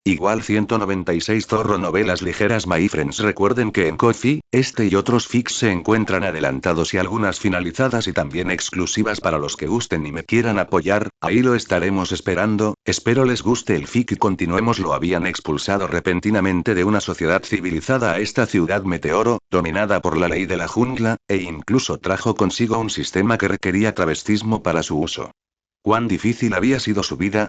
Igual 196 Zorro Novelas ligeras My friends. Recuerden que en Ko-fi, este y otros fics se encuentran adelantados y algunas finalizadas y también exclusivas para los que gusten y me quieran apoyar, ahí lo estaremos esperando, espero les guste el fic y continuemos. Lo habían expulsado repentinamente de una sociedad civilizada a esta ciudad meteoro, dominada por la ley de la jungla, e incluso trajo consigo un sistema que requería travestismo para su uso. ¿Cuán difícil había sido su vida?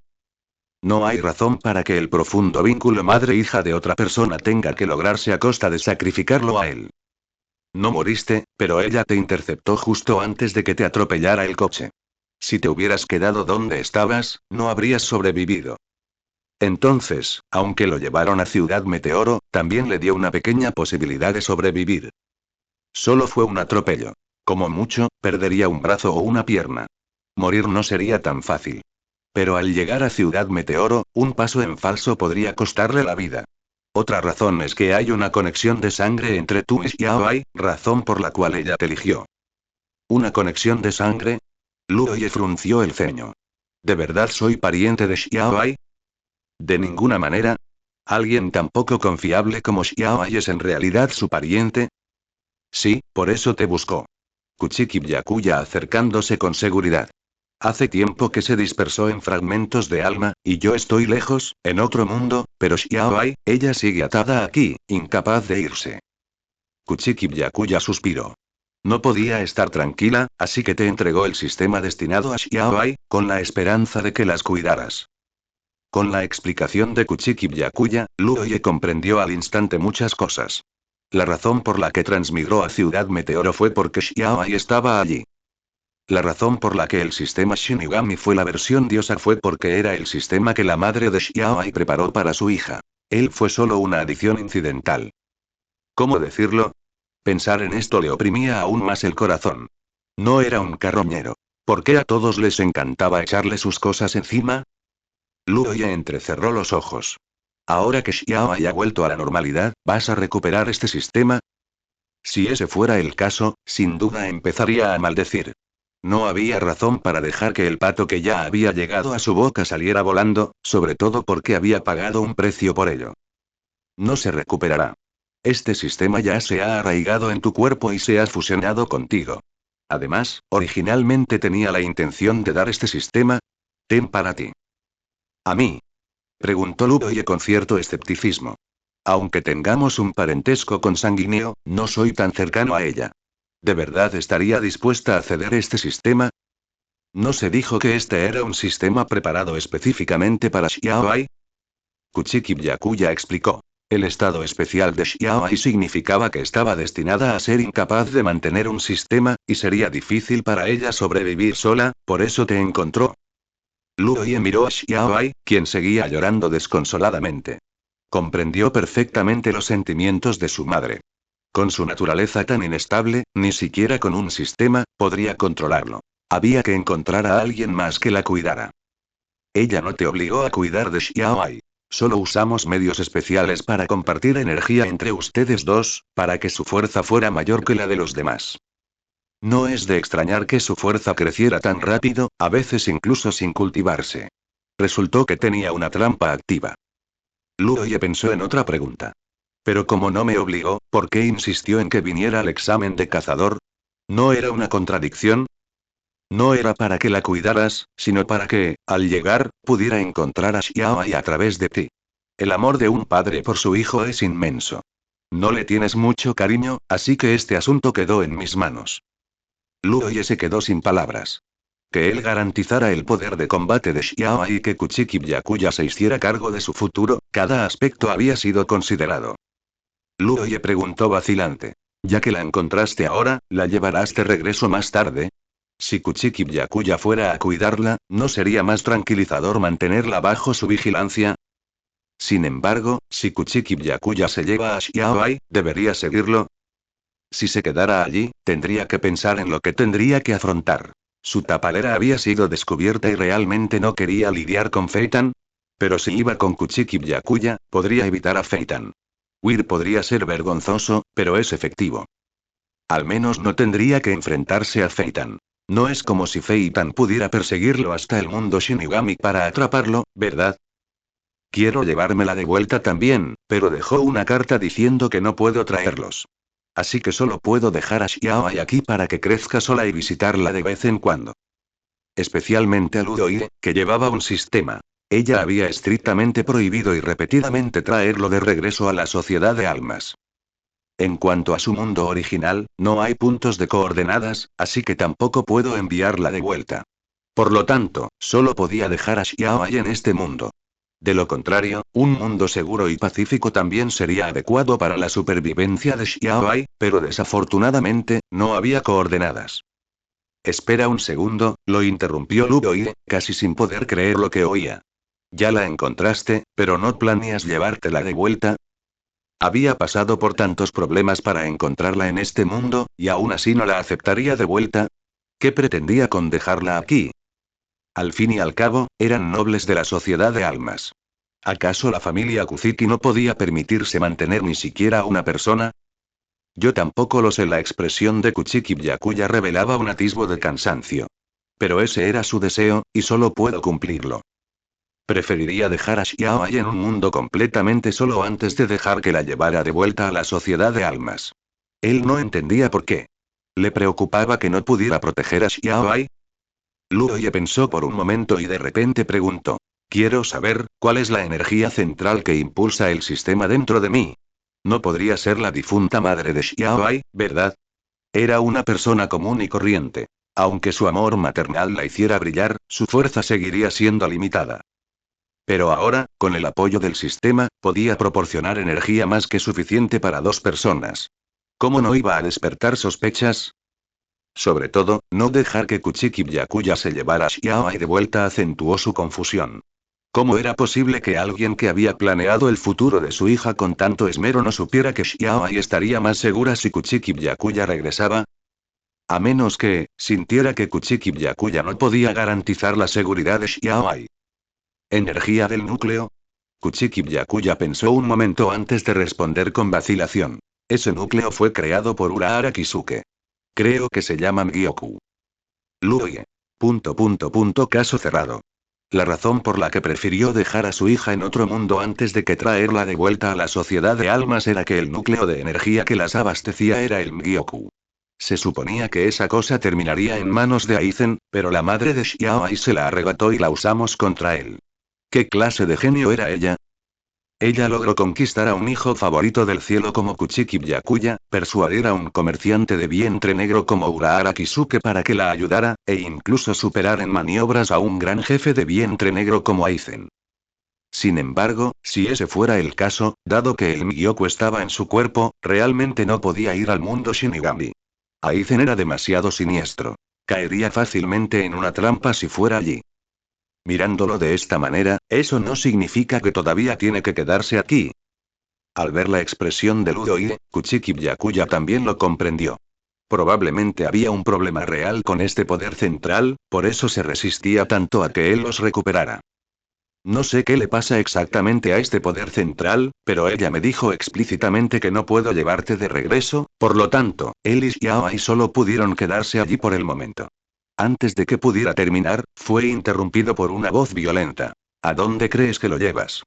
No hay razón para que el profundo vínculo madre-hija de otra persona tenga que lograrse a costa de sacrificarlo a él. No moriste, pero ella te interceptó justo antes de que te atropellara el coche. Si te hubieras quedado donde estabas, no habrías sobrevivido. Entonces, aunque lo llevaron a Ciudad Meteoro, también le dio una pequeña posibilidad de sobrevivir. Solo fue un atropello. Como mucho, perdería un brazo o una pierna. Morir no sería tan fácil. Pero al llegar a Ciudad Meteoro, un paso en falso podría costarle la vida. Otra razón es que hay una conexión de sangre entre tú y Xiaoai, razón por la cual ella te eligió. ¿Una conexión de sangre? Luoye frunció el ceño. ¿De verdad soy pariente de Xiaoai? De ninguna manera. ¿Alguien tan poco confiable como Xiaoai es en realidad su pariente? Sí, por eso te buscó. Kuchiki Byakuya acercándose con seguridad. Hace tiempo que se dispersó en fragmentos de alma, y yo estoy lejos, en otro mundo, pero Xiaoai, ella sigue atada aquí, incapaz de irse. Kuchiki Byakuya suspiró. No podía estar tranquila, así que te entregó el sistema destinado a Xiaoai, con la esperanza de que las cuidaras. Con la explicación de Kuchiki Byakuya, Luoye comprendió al instante muchas cosas. La razón por la que transmigró a Ciudad Meteoro fue porque Xiaoai estaba allí. La razón por la que el sistema Shinigami fue la versión diosa fue porque era el sistema que la madre de Xiaoai preparó para su hija. Él fue solo una adición incidental. ¿Cómo decirlo? Pensar en esto le oprimía aún más el corazón. No era un carroñero. ¿Por qué a todos les encantaba echarle sus cosas encima? Luoye entrecerró los ojos. Ahora que Xiaoai ha vuelto a la normalidad, ¿vas a recuperar este sistema? Si ese fuera el caso, sin duda empezaría a maldecir. No había razón para dejar que el pato que ya había llegado a su boca saliera volando, sobre todo porque había pagado un precio por ello. No se recuperará. Este sistema ya se ha arraigado en tu cuerpo y se ha fusionado contigo. Además, originalmente tenía la intención de dar este sistema. Ten para ti. ¿A mí? Preguntó Ludoye con cierto escepticismo. Aunque tengamos un parentesco consanguíneo, no soy tan cercano a ella. ¿De verdad estaría dispuesta a ceder este sistema? ¿No se dijo que este era un sistema preparado específicamente para Xiaoai? Kuchiki Byakuya explicó. El estado especial de Xiaoai significaba que estaba destinada a ser incapaz de mantener un sistema, y sería difícil para ella sobrevivir sola, por eso te encontró. Luoye miró a Xiaoai, quien seguía llorando desconsoladamente. Comprendió perfectamente los sentimientos de su madre. Con su naturaleza tan inestable, ni siquiera con un sistema, podría controlarlo. Había que encontrar a alguien más que la cuidara. Ella no te obligó a cuidar de Xiaoai. Solo usamos medios especiales para compartir energía entre ustedes dos, para que su fuerza fuera mayor que la de los demás. No es de extrañar que su fuerza creciera tan rápido, a veces incluso sin cultivarse. Resultó que tenía una trampa activa. Luoye pensó en otra pregunta. Pero como no me obligó, ¿por qué insistió en que viniera al examen de cazador? ¿No era una contradicción? No era para que la cuidaras, sino para que, al llegar, pudiera encontrar a Xiaoai a través de ti. El amor de un padre por su hijo es inmenso. No le tienes mucho cariño, así que este asunto quedó en mis manos. Luoye se quedó sin palabras. Que él garantizara el poder de combate de Xiaoai y que Kuchiki Byakuya se hiciera cargo de su futuro, cada aspecto había sido considerado. Luoye preguntó vacilante. Ya que la encontraste ahora, ¿la llevarás de regreso más tarde? Si Kuchiki Byakuya fuera a cuidarla, ¿no sería más tranquilizador mantenerla bajo su vigilancia? Sin embargo, si Kuchiki Byakuya se lleva a Xiaoai, ¿debería seguirlo? Si se quedara allí, tendría que pensar en lo que tendría que afrontar. Su tapalera había sido descubierta y realmente no quería lidiar con Feitan. Pero si iba con Kuchiki Byakuya, podría evitar a Feitan. Huir podría ser vergonzoso, pero es efectivo. Al menos no tendría que enfrentarse a Feitan. No es como si Feitan pudiera perseguirlo hasta el mundo Shinigami para atraparlo, ¿verdad? Quiero llevármela de vuelta también, pero dejó una carta diciendo que no puedo traerlos. Así que solo puedo dejar a Xiaoai aquí para que crezca sola y visitarla de vez en cuando. Especialmente a Ludoie, que llevaba un sistema. Ella había estrictamente prohibido y repetidamente traerlo de regreso a la sociedad de almas. En cuanto a su mundo original, no hay puntos de coordenadas, así que tampoco puedo enviarla de vuelta. Por lo tanto, solo podía dejar a Xiaoai en este mundo. De lo contrario, un mundo seguro y pacífico también sería adecuado para la supervivencia de Xiaoai, pero desafortunadamente, no había coordenadas. Espera un segundo, lo interrumpió Ludoie, casi sin poder creer lo que oía. Ya la encontraste, pero no planeas llevártela de vuelta. Había pasado por tantos problemas para encontrarla en este mundo, y aún así no la aceptaría de vuelta. ¿Qué pretendía con dejarla aquí? Al fin y al cabo, eran nobles de la sociedad de almas. ¿Acaso la familia Kuzuki no podía permitirse mantener ni siquiera a una persona? Yo tampoco lo sé. La expresión de Kuchiki Byakuya revelaba un atisbo de cansancio. Pero ese era su deseo, y solo puedo cumplirlo. Preferiría dejar a Xiaoai en un mundo completamente solo antes de dejar que la llevara de vuelta a la sociedad de almas. Él no entendía por qué. ¿Le preocupaba que no pudiera proteger a Xiaoai? Luoye pensó por un momento y de repente preguntó. Quiero saber, ¿cuál es la energía central que impulsa el sistema dentro de mí? No podría ser la difunta madre de Xiaoai, ¿verdad? Era una persona común y corriente. Aunque su amor maternal la hiciera brillar, su fuerza seguiría siendo limitada. Pero ahora, con el apoyo del sistema, podía proporcionar energía más que suficiente para dos personas. ¿Cómo no iba a despertar sospechas? Sobre todo, no dejar que Kuchiki Byakuya se llevara a Xiaoai de vuelta acentuó su confusión. ¿Cómo era posible que alguien que había planeado el futuro de su hija con tanto esmero no supiera que Xiaoai estaría más segura si Kuchiki Byakuya regresaba? A menos que, sintiera que Kuchiki Byakuya no podía garantizar la seguridad de Xiaoai. ¿Energía del núcleo? Kuchiki Byakuya pensó un momento antes de responder con vacilación. Ese núcleo fue creado por Urahara Kisuke. Creo que se llama Mgyoku. Luoye. Caso cerrado. La razón por la que prefirió dejar a su hija en otro mundo antes de que traerla de vuelta a la sociedad de almas era que el núcleo de energía que las abastecía era el Mgyoku. Se suponía que esa cosa terminaría en manos de Aizen, pero la madre de Xiaoai se la arrebató y la usamos contra él. ¿Qué clase de genio era ella? Ella logró conquistar a un hijo favorito del cielo como Kuchiki Byakuya, persuadir a un comerciante de vientre negro como Urahara Kisuke para que la ayudara, e incluso superar en maniobras a un gran jefe de vientre negro como Aizen. Sin embargo, si ese fuera el caso, dado que el Migyoku estaba en su cuerpo, realmente no podía ir al mundo Shinigami. Aizen era demasiado siniestro. Caería fácilmente en una trampa si fuera allí. Mirándolo de esta manera, eso no significa que todavía tiene que quedarse aquí. Al ver la expresión de Ludoie, Kuchiki Byakuya también lo comprendió. Probablemente había un problema real con este poder central, por eso se resistía tanto a que él los recuperara. No sé qué le pasa exactamente a este poder central, pero ella me dijo explícitamente que no puedo llevarte de regreso, por lo tanto, él y Xiaoai solo pudieron quedarse allí por el momento. Antes de que pudiera terminar, fue interrumpido por una voz violenta. ¿A dónde crees que lo llevas?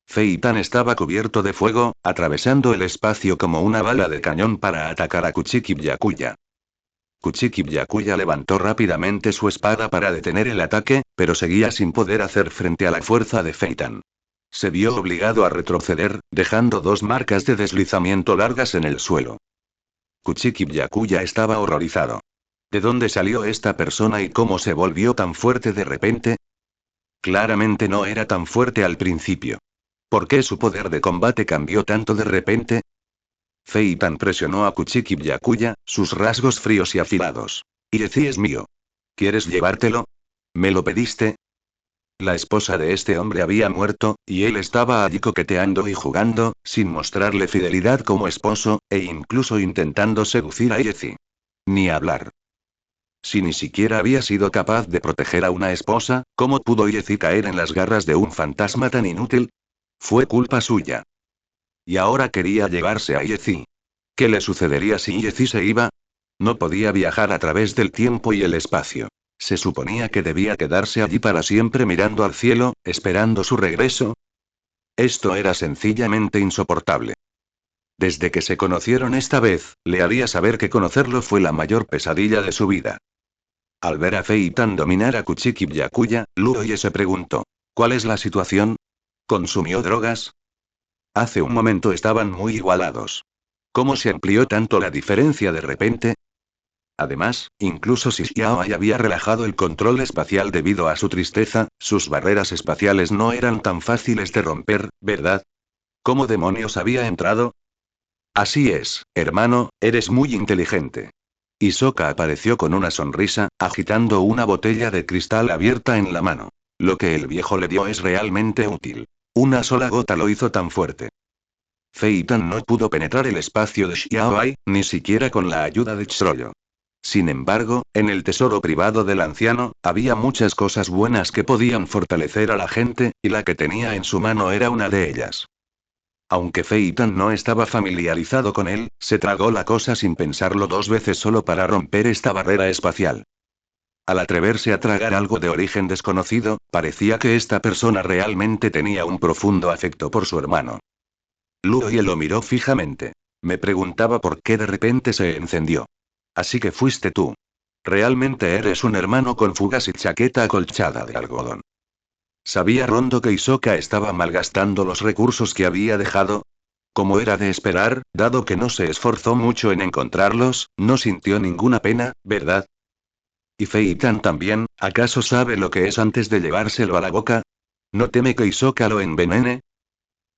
Feitan estaba cubierto de fuego, atravesando el espacio como una bala de cañón para atacar a Kuchiki Byakuya. Kuchiki Byakuya levantó rápidamente su espada para detener el ataque, pero seguía sin poder hacer frente a la fuerza de Feitan. Se vio obligado a retroceder, dejando dos marcas de deslizamiento largas en el suelo. Kuchiki Byakuya estaba horrorizado. ¿De dónde salió esta persona y cómo se volvió tan fuerte de repente? Claramente no era tan fuerte al principio. ¿Por qué su poder de combate cambió tanto de repente? Feitan presionó a Kuchiki Byakuya, sus rasgos fríos y afilados. Irezi es mío. ¿Quieres llevártelo? ¿Me lo pediste? La esposa de este hombre había muerto, y él estaba allí coqueteando y jugando, sin mostrarle fidelidad como esposo, e incluso intentando seducir a Irezi. Ni hablar. Si ni siquiera había sido capaz de proteger a una esposa, ¿cómo pudo Irezi caer en las garras de un fantasma tan inútil? Fue culpa suya. Y ahora quería llevarse a Irezi. ¿Qué le sucedería si Irezi se iba? No podía viajar a través del tiempo y el espacio. Se suponía que debía quedarse allí para siempre mirando al cielo, esperando su regreso. Esto era sencillamente insoportable. Desde que se conocieron esta vez, le haría saber que conocerlo fue la mayor pesadilla de su vida. Al ver a Feitan dominar a Kuchiki Byakuya, Luoye se preguntó: ¿cuál es la situación? ¿Consumió drogas? Hace un momento estaban muy igualados. ¿Cómo se amplió tanto la diferencia de repente? Además, incluso si Xiaoai había relajado el control espacial debido a su tristeza, sus barreras espaciales no eran tan fáciles de romper, ¿verdad? ¿Cómo demonios había entrado? Así es, hermano, eres muy inteligente. Hisoka apareció con una sonrisa, agitando una botella de cristal abierta en la mano. Lo que el viejo le dio es realmente útil. Una sola gota lo hizo tan fuerte. Feitan no pudo penetrar el espacio de Xiaoai, ni siquiera con la ayuda de Chroyo. Sin embargo, en el tesoro privado del anciano, había muchas cosas buenas que podían fortalecer a la gente, y la que tenía en su mano era una de ellas. Aunque Feitan no estaba familiarizado con él, se tragó la cosa sin pensarlo dos veces solo para romper esta barrera espacial. Al atreverse a tragar algo de origen desconocido, parecía que esta persona realmente tenía un profundo afecto por su hermano. Luoye lo miró fijamente. Me preguntaba por qué de repente se encendió. Así que fuiste tú. Realmente eres un hermano con fugas y chaqueta acolchada de algodón. ¿Sabía Rondo que Hisoka estaba malgastando los recursos que había dejado? Como era de esperar, dado que no se esforzó mucho en encontrarlos, no sintió ninguna pena, ¿verdad? Y Feitan también, ¿acaso sabe lo que es antes de llevárselo a la boca? ¿No teme que Hisoka lo envenene?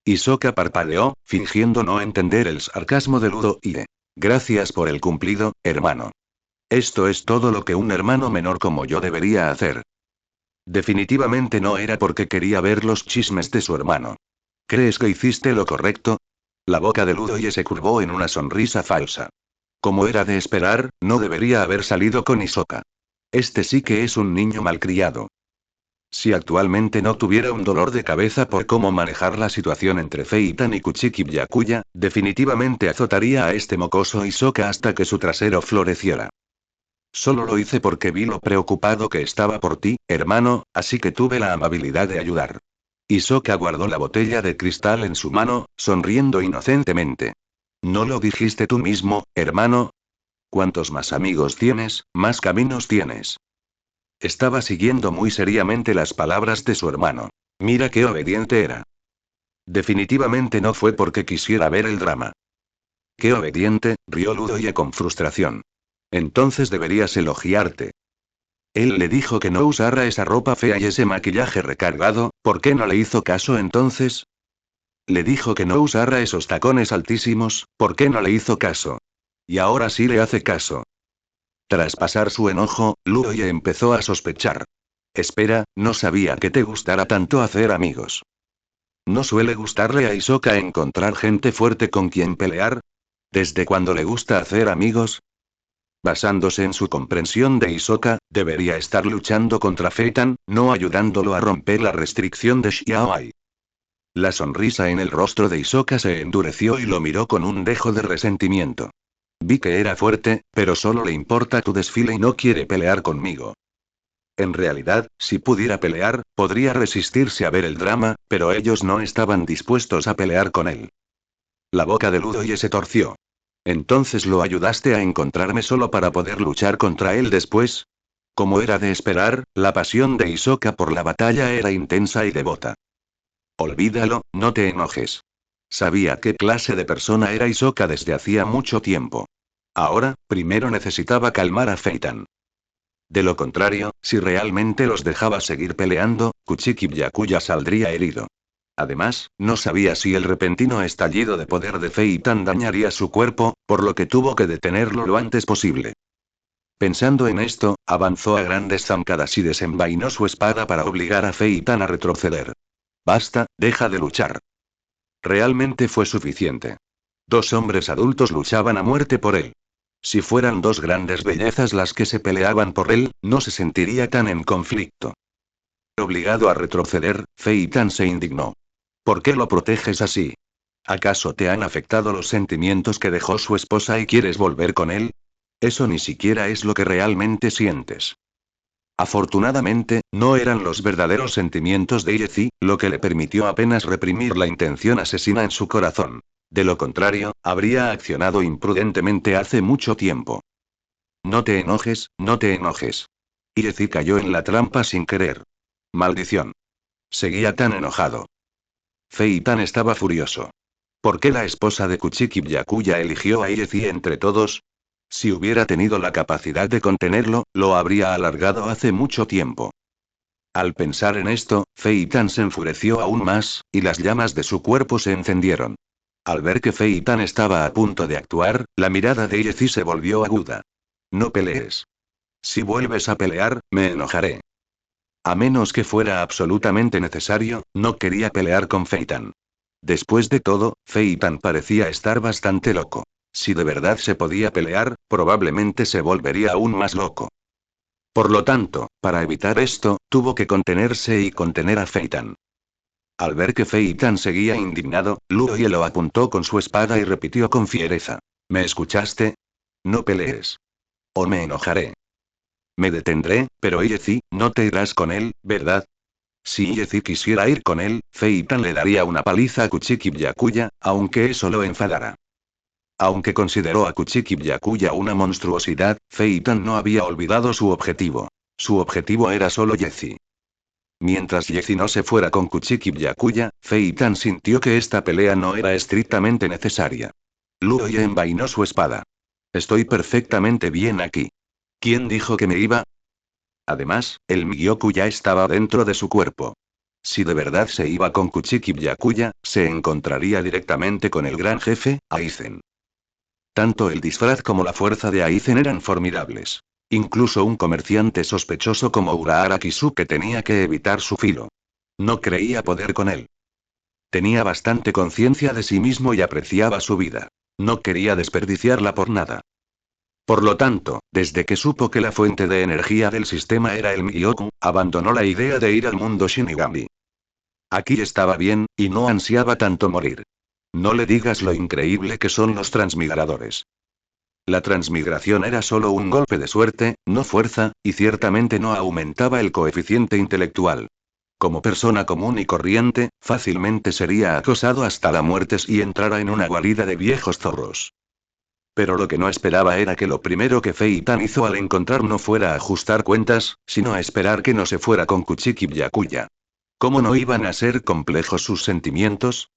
Hisoka parpadeó, fingiendo no entender el sarcasmo de Ludo y gracias por el cumplido, hermano. Esto es todo lo que un hermano menor como yo debería hacer. Definitivamente no era porque quería ver los chismes de su hermano. ¿Crees que hiciste lo correcto? La boca de Ludoye se curvó en una sonrisa falsa. Como era de esperar, no debería haber salido con Hisoka. Este sí que es un niño malcriado. Si actualmente no tuviera un dolor de cabeza por cómo manejar la situación entre Feitan y Kuchiki Byakuya, definitivamente azotaría a este mocoso Hisoka hasta que su trasero floreciera. Solo lo hice porque vi lo preocupado que estaba por ti, hermano, así que tuve la amabilidad de ayudar. Hisoka guardó la botella de cristal en su mano, sonriendo inocentemente. ¿No lo dijiste tú mismo, hermano? Cuantos más amigos tienes, más caminos tienes. Estaba siguiendo muy seriamente las palabras de su hermano. Mira qué obediente era. Definitivamente no fue porque quisiera ver el drama. Qué obediente, rió Ludoye con frustración. Entonces deberías elogiarte. Él le dijo que no usara esa ropa fea y ese maquillaje recargado, ¿por qué no le hizo caso entonces? Le dijo que no usara esos tacones altísimos, ¿por qué no le hizo caso? Y ahora sí le hace caso. Tras pasar su enojo, Luoye empezó a sospechar. Espera, no sabía que te gustara tanto hacer amigos. ¿No suele gustarle a Hisoka encontrar gente fuerte con quien pelear? ¿Desde cuándo le gusta hacer amigos? Basándose en su comprensión de Hisoka, debería estar luchando contra Feitan, no ayudándolo a romper la restricción de Xiaoai. La sonrisa en el rostro de Hisoka se endureció y lo miró con un dejo de resentimiento. Vi que era fuerte, pero solo le importa tu desfile y no quiere pelear conmigo. En realidad, si pudiera pelear, podría resistirse a ver el drama, pero ellos no estaban dispuestos a pelear con él. La boca de Ludoye se torció. ¿Entonces lo ayudaste a encontrarme solo para poder luchar contra él después? Como era de esperar, la pasión de Hisoka por la batalla era intensa y devota. Olvídalo, no te enojes. Sabía qué clase de persona era Hisoka desde hacía mucho tiempo. Ahora, primero necesitaba calmar a Feitan. De lo contrario, si realmente los dejaba seguir peleando, Kuchiki Byakuya saldría herido. Además, no sabía si el repentino estallido de poder de Feitan dañaría su cuerpo, por lo que tuvo que detenerlo lo antes posible. Pensando en esto, avanzó a grandes zancadas y desenvainó su espada para obligar a Feitan a retroceder. Basta, deja de luchar. Realmente fue suficiente. Dos hombres adultos luchaban a muerte por él. Si fueran dos grandes bellezas las que se peleaban por él, no se sentiría tan en conflicto. Obligado a retroceder, Feitan se indignó. ¿Por qué lo proteges así? ¿Acaso te han afectado los sentimientos que dejó su esposa y quieres volver con él? Eso ni siquiera es lo que realmente sientes. Afortunadamente, no eran los verdaderos sentimientos de Yezi, lo que le permitió apenas reprimir la intención asesina en su corazón. De lo contrario, habría accionado imprudentemente hace mucho tiempo. No te enojes, no te enojes. Yezi cayó en la trampa sin querer. Maldición. Seguía tan enojado. Fei Tan estaba furioso. ¿Por qué la esposa de Kuchiki Byakuya eligió a Yezi entre todos? Si hubiera tenido la capacidad de contenerlo, lo habría alargado hace mucho tiempo. Al pensar en esto, Fei Tan se enfureció aún más, y las llamas de su cuerpo se encendieron. Al ver que Fei Tan estaba a punto de actuar, la mirada de Yezi se volvió aguda. No pelees. Si vuelves a pelear, me enojaré. A menos que fuera absolutamente necesario, no quería pelear con Fei Tan. Después de todo, Fei Tan parecía estar bastante loco. Si de verdad se podía pelear, probablemente se volvería aún más loco. Por lo tanto, para evitar esto, tuvo que contenerse y contener a Fei Tan. Al ver que Fei Tan seguía indignado, Luo Ye lo apuntó con su espada y repitió con fiereza. ¿Me escuchaste? No pelees. O me enojaré. Me detendré, pero Yezi, no te irás con él, ¿verdad? Si Yezi quisiera ir con él, Fei Tan le daría una paliza a Kuchiki Byakuya, aunque eso lo enfadara. Aunque consideró a Kuchiki Byakuya una monstruosidad, Fei Tan no había olvidado su objetivo. Su objetivo era solo Yezi. Mientras Yezi no se fuera con Kuchiki Byakuya, Fei Tan sintió que esta pelea no era estrictamente necesaria. Luo Ye envainó su espada. Estoy perfectamente bien aquí. ¿Quién dijo que me iba? Además, el Migyoku ya estaba dentro de su cuerpo. Si de verdad se iba con Kuchiki Byakuya, se encontraría directamente con el gran jefe, Aizen. Tanto el disfraz como la fuerza de Aizen eran formidables. Incluso un comerciante sospechoso como Urahara Kisuke tenía que evitar su filo. No creía poder con él. Tenía bastante conciencia de sí mismo y apreciaba su vida. No quería desperdiciarla por nada. Por lo tanto, desde que supo que la fuente de energía del sistema era el Migyoku, abandonó la idea de ir al mundo Shinigami. Aquí estaba bien, y no ansiaba tanto morir. No le digas lo increíble que son los transmigradores. La transmigración era solo un golpe de suerte, no fuerza, y ciertamente no aumentaba el coeficiente intelectual. Como persona común y corriente, fácilmente sería acosado hasta la muerte si entrara en una guarida de viejos zorros. Pero lo que no esperaba era que lo primero que Fei Tan hizo al encontrar no fuera ajustar cuentas, sino a esperar que no se fuera con Kuchiki Byakuya. ¿Cómo no iban a ser complejos sus sentimientos?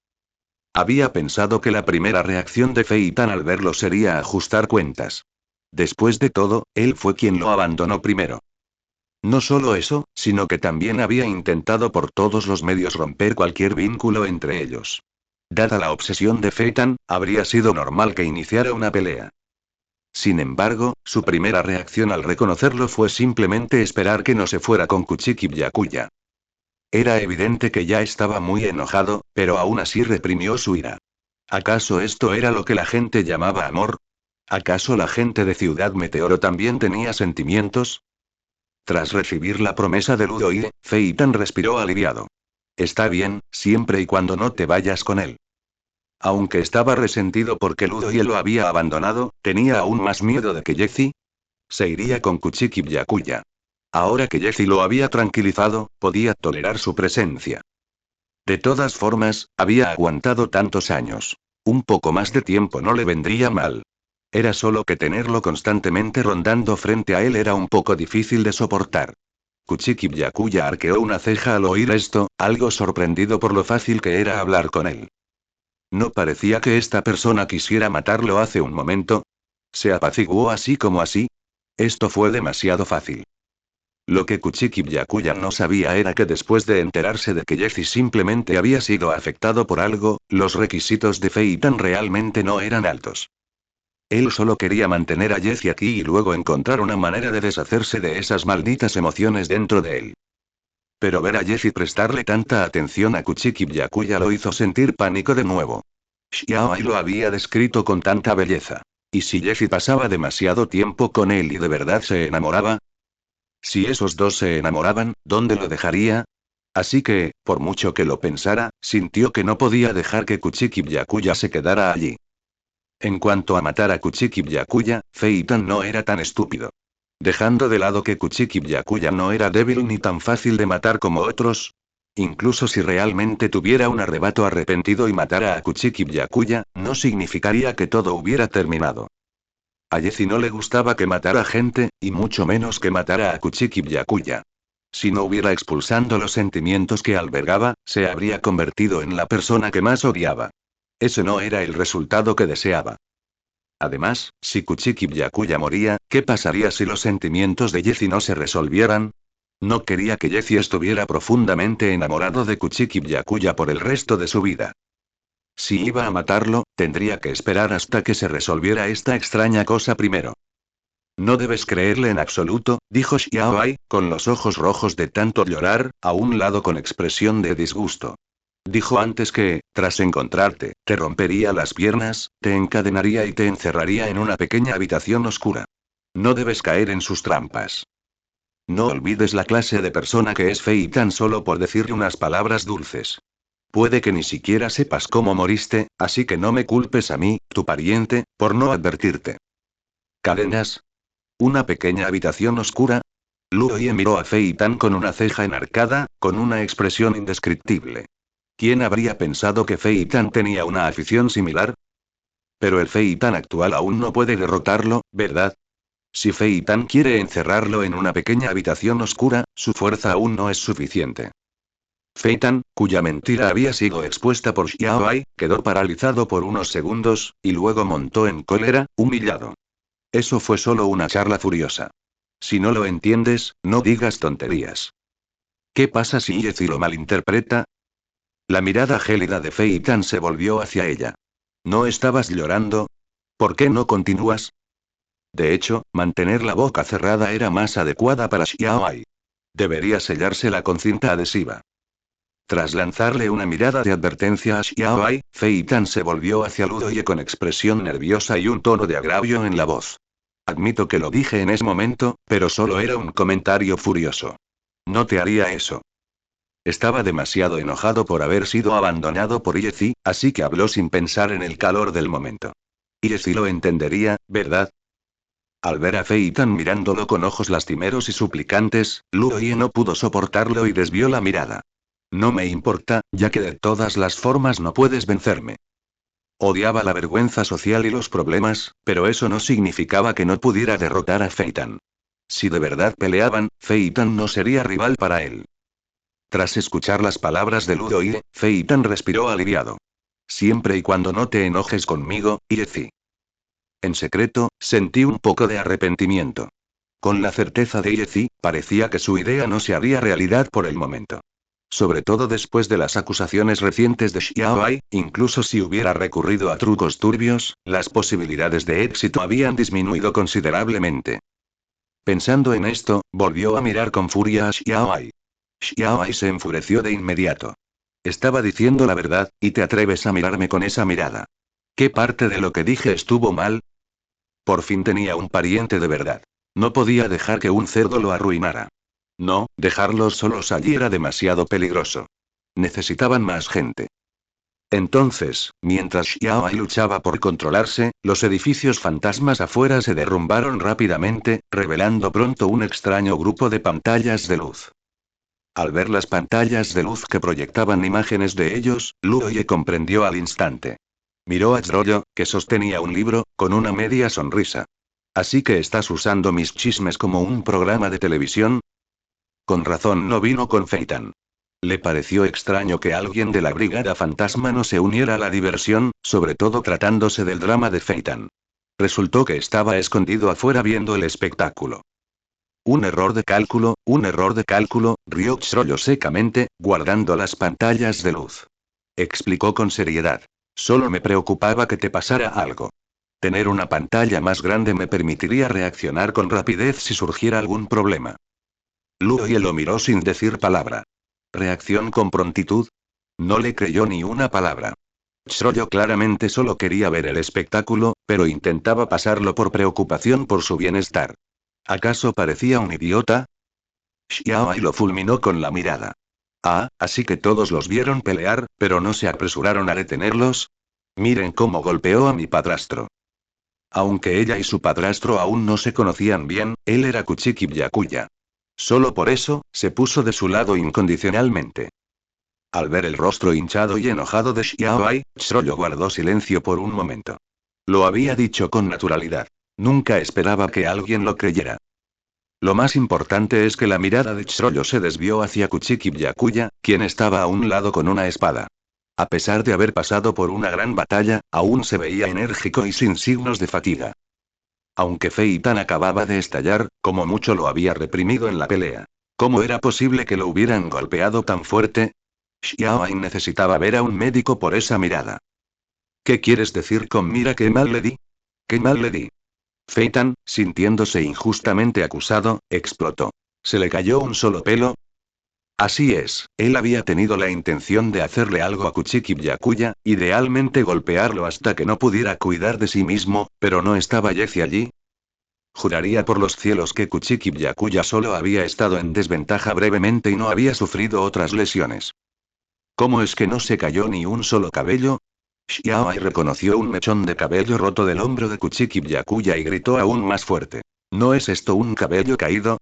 Había pensado que la primera reacción de Fei Tan al verlo sería ajustar cuentas. Después de todo, él fue quien lo abandonó primero. No solo eso, sino que también había intentado por todos los medios romper cualquier vínculo entre ellos. Dada la obsesión de Fei Tan, habría sido normal que iniciara una pelea. Sin embargo, su primera reacción al reconocerlo fue simplemente esperar que no se fuera con Kuchiki Byakuya. Era evidente que ya estaba muy enojado, pero aún así reprimió su ira. ¿Acaso esto era lo que la gente llamaba amor? ¿Acaso la gente de Ciudad Meteoro también tenía sentimientos? Tras recibir la promesa de Ludoie, Fei Tan respiró aliviado. Está bien, siempre y cuando no te vayas con él. Aunque estaba resentido porque Ludoie lo había abandonado, tenía aún más miedo de que Yezi se iría con Kuchiki Byakuya. Ahora que Yezi lo había tranquilizado, podía tolerar su presencia. De todas formas, había aguantado tantos años. Un poco más de tiempo no le vendría mal. Era solo que tenerlo constantemente rondando frente a él era un poco difícil de soportar. Kuchiki Byakuya arqueó una ceja al oír esto, algo sorprendido por lo fácil que era hablar con él. ¿No parecía que esta persona quisiera matarlo hace un momento? ¿Se apaciguó así como así? Esto fue demasiado fácil. Lo que Kuchiki Byakuya no sabía era que después de enterarse de que Yezi simplemente había sido afectado por algo, los requisitos de Fei Tan realmente no eran altos. Él solo quería mantener a Yezi aquí y luego encontrar una manera de deshacerse de esas malditas emociones dentro de él. Pero ver a Yezi prestarle tanta atención a Kuchiki Byakuya lo hizo sentir pánico de nuevo. Xiao Ai lo había descrito con tanta belleza. ¿Y si Yezi pasaba demasiado tiempo con él y de verdad se enamoraba? Si esos dos se enamoraban, ¿dónde lo dejaría? Así que, por mucho que lo pensara, sintió que no podía dejar que Kuchiki Byakuya se quedara allí. En cuanto a matar a Kuchiki Byakuya, Fei Tan no era tan estúpido. Dejando de lado que Kuchiki Byakuya no era débil ni tan fácil de matar como otros. Incluso si realmente tuviera un arrebato arrepentido y matara a Kuchiki Byakuya, no significaría que todo hubiera terminado. A Yezi no le gustaba que matara gente, y mucho menos que matara a Kuchiki Byakuya. Si no hubiera expulsando los sentimientos que albergaba, se habría convertido en la persona que más odiaba. Ese no era el resultado que deseaba. Además, si Kuchiki Byakuya moría, ¿qué pasaría si los sentimientos de Yezi no se resolvieran? No quería que Yezi estuviera profundamente enamorado de Kuchiki Byakuya por el resto de su vida. Si iba a matarlo, tendría que esperar hasta que se resolviera esta extraña cosa primero. No debes creerle en absoluto, dijo Xiaoai, con los ojos rojos de tanto llorar, a un lado con expresión de disgusto. Dijo antes que, tras encontrarte, te rompería las piernas, te encadenaría y te encerraría en una pequeña habitación oscura. No debes caer en sus trampas. No olvides la clase de persona que es Fei tan solo por decirle unas palabras dulces. Puede que ni siquiera sepas cómo moriste, así que no me culpes a mí, tu pariente, por no advertirte. ¿Cadenas? ¿Una pequeña habitación oscura? Luoye miró a Fei Tan con una ceja enarcada, con una expresión indescriptible. ¿Quién habría pensado que Fei Tan tenía una afición similar? Pero el Fei Tan actual aún no puede derrotarlo, ¿verdad? Si Fei Tan quiere encerrarlo en una pequeña habitación oscura, su fuerza aún no es suficiente. Fei Tan, cuya mentira había sido expuesta por Xiaoai, quedó paralizado por unos segundos, y luego montó en cólera, humillado. Eso fue solo una charla furiosa. Si no lo entiendes, no digas tonterías. ¿Qué pasa si Yezi lo malinterpreta? La mirada gélida de Fei Tan se volvió hacia ella. ¿No estabas llorando? ¿Por qué no continúas? De hecho, mantener la boca cerrada era más adecuada para Xiaoai. Debería sellársela con cinta adhesiva. Tras lanzarle una mirada de advertencia a Xiaoai, Fei Tan se volvió hacia Ludoye con expresión nerviosa y un tono de agravio en la voz. Admito que lo dije en ese momento, pero solo era un comentario furioso. No te haría eso. Estaba demasiado enojado por haber sido abandonado por Yezi, así que habló sin pensar en el calor del momento. Yezi lo entendería, ¿verdad? Al ver a Fei Tan mirándolo con ojos lastimeros y suplicantes, Luoye no pudo soportarlo y desvió la mirada. No me importa, ya que de todas las formas no puedes vencerme. Odiaba la vergüenza social y los problemas, pero eso no significaba que no pudiera derrotar a Fei Tan. Si de verdad peleaban, Fei Tan no sería rival para él. Tras escuchar las palabras de Ludoye, Fei Tan respiró aliviado. Siempre y cuando no te enojes conmigo, Yezi. En secreto, sentí un poco de arrepentimiento. Con la certeza de Yezi, parecía que su idea no se haría realidad por el momento. Sobre todo después de las acusaciones recientes de Xiaoai, incluso si hubiera recurrido a trucos turbios, las posibilidades de éxito habían disminuido considerablemente. Pensando en esto, volvió a mirar con furia a Xiaoai. Xiaoai se enfureció de inmediato. Estaba diciendo la verdad, y te atreves a mirarme con esa mirada. ¿Qué parte de lo que dije estuvo mal? Por fin tenía un pariente de verdad. No podía dejar que un cerdo lo arruinara. No, dejarlos solos allí era demasiado peligroso. Necesitaban más gente. Entonces, mientras Xiaoai luchaba por controlarse, los edificios fantasmas afuera se derrumbaron rápidamente, revelando pronto un extraño grupo de pantallas de luz. Al ver las pantallas de luz que proyectaban imágenes de ellos, Luoye comprendió al instante. Miró a Zrollo, que sostenía un libro, con una media sonrisa. ¿Así que estás usando mis chismes como un programa de televisión? Con razón no vino con Fei Tan. Le pareció extraño que alguien de la Brigada Fantasma no se uniera a la diversión, sobre todo tratándose del drama de Fei Tan. Resultó que estaba escondido afuera viendo el espectáculo. Un error de cálculo, rió Xrollo secamente, guardando las pantallas de luz. Explicó con seriedad. Solo me preocupaba que te pasara algo. Tener una pantalla más grande me permitiría reaccionar con rapidez si surgiera algún problema. Luoye lo miró sin decir palabra. ¿Reacción con prontitud? No le creyó ni una palabra. Xrollo claramente solo quería ver el espectáculo, pero intentaba pasarlo por preocupación por su bienestar. ¿Acaso parecía un idiota? Xiaoai lo fulminó con la mirada. Ah, así que todos los vieron pelear, pero no se apresuraron a detenerlos. Miren cómo golpeó a mi padrastro. Aunque ella y su padrastro aún no se conocían bien, él era Kuchiki Byakuya. Solo por eso, se puso de su lado incondicionalmente. Al ver el rostro hinchado y enojado de Xiaoai, Chrollo guardó silencio por un momento. Lo había dicho con naturalidad. Nunca esperaba que alguien lo creyera. Lo más importante es que la mirada de Chrollo se desvió hacia Kuchiki Byakuya, quien estaba a un lado con una espada. A pesar de haber pasado por una gran batalla, aún se veía enérgico y sin signos de fatiga. Aunque Fei Tan acababa de estallar, como mucho lo había reprimido en la pelea. ¿Cómo era posible que lo hubieran golpeado tan fuerte? Xiaoai necesitaba ver a un médico por esa mirada. ¿Qué quieres decir con mira qué mal le di? ¿Qué mal le di? Fei Tan, sintiéndose injustamente acusado, explotó. ¿Se le cayó un solo pelo? Así es, él había tenido la intención de hacerle algo a Kuchiki Byakuya, idealmente golpearlo hasta que no pudiera cuidar de sí mismo, pero no estaba Jessie allí. Juraría por los cielos que Kuchiki Byakuya solo había estado en desventaja brevemente y no había sufrido otras lesiones. ¿Cómo es que no se cayó ni un solo cabello? Xiaoai reconoció un mechón de cabello roto del hombro de Kuchiki Byakuya y gritó aún más fuerte. ¿No es esto un cabello caído?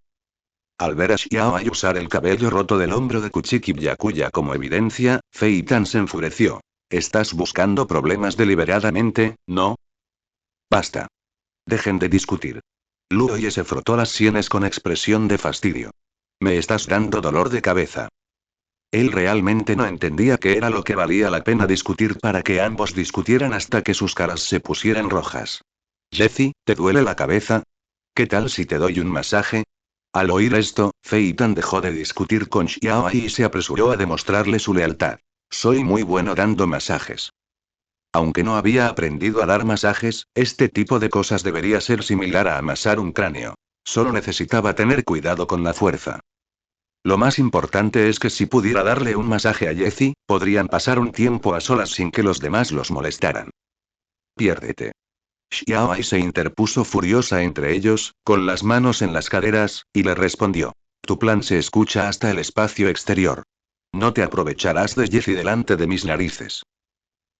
Al ver a Xiaoai usar el cabello roto del hombro de Kuchiki Byakuya como evidencia, Fei Tan se enfureció. ¿Estás buscando problemas deliberadamente, no? Basta. Dejen de discutir. Luoye se frotó las sienes con expresión de fastidio. Me estás dando dolor de cabeza. Él realmente no entendía qué era lo que valía la pena discutir para que ambos discutieran hasta que sus caras se pusieran rojas. Jessie, ¿te duele la cabeza? ¿Qué tal si te doy un masaje? Al oír esto, Fei Tan dejó de discutir con Xiaoai y se apresuró a demostrarle su lealtad. Soy muy bueno dando masajes. Aunque no había aprendido a dar masajes, este tipo de cosas debería ser similar a amasar un cráneo. Solo necesitaba tener cuidado con la fuerza. Lo más importante es que si pudiera darle un masaje a Jessie, podrían pasar un tiempo a solas sin que los demás los molestaran. Piérdete. Xiaoai se interpuso furiosa entre ellos, con las manos en las caderas, y le respondió. Tu plan se escucha hasta el espacio exterior. No te aprovecharás de Jessie delante de mis narices.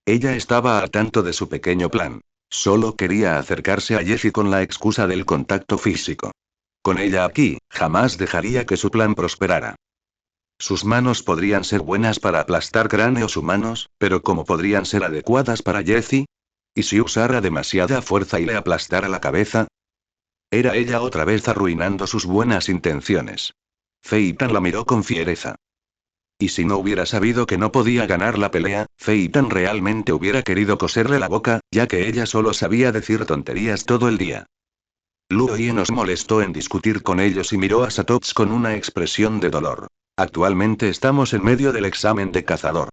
Ella estaba al tanto de su pequeño plan. Solo quería acercarse a Jessie con la excusa del contacto físico. Con ella aquí, jamás dejaría que su plan prosperara. Sus manos podrían ser buenas para aplastar cráneos humanos, pero ¿cómo podrían ser adecuadas para Jessie? ¿Y si usara demasiada fuerza y le aplastara la cabeza? Era ella otra vez arruinando sus buenas intenciones. Fei Tan la miró con fiereza. Y si no hubiera sabido que no podía ganar la pelea, Fei Tan realmente hubiera querido coserle la boca, ya que ella solo sabía decir tonterías todo el día. Luo Ye nos molestó en discutir con ellos y miró a Satops con una expresión de dolor. Actualmente estamos en medio del examen de cazador.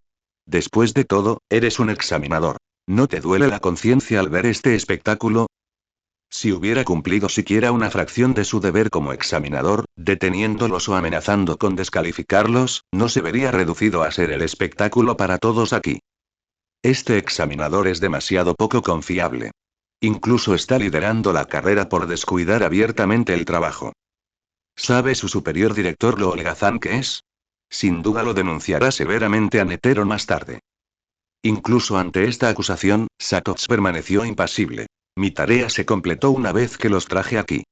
Después de todo, eres un examinador. ¿No te duele la conciencia al ver este espectáculo? Si hubiera cumplido siquiera una fracción de su deber como examinador, deteniéndolos o amenazando con descalificarlos, no se vería reducido a ser el espectáculo para todos aquí. Este examinador es demasiado poco confiable. Incluso está liderando la carrera por descuidar abiertamente el trabajo. ¿Sabe su superior director lo holgazán que es? Sin duda lo denunciará severamente a Netero más tarde. Incluso ante esta acusación, Satops permaneció impasible. Mi tarea se completó una vez que los traje aquí.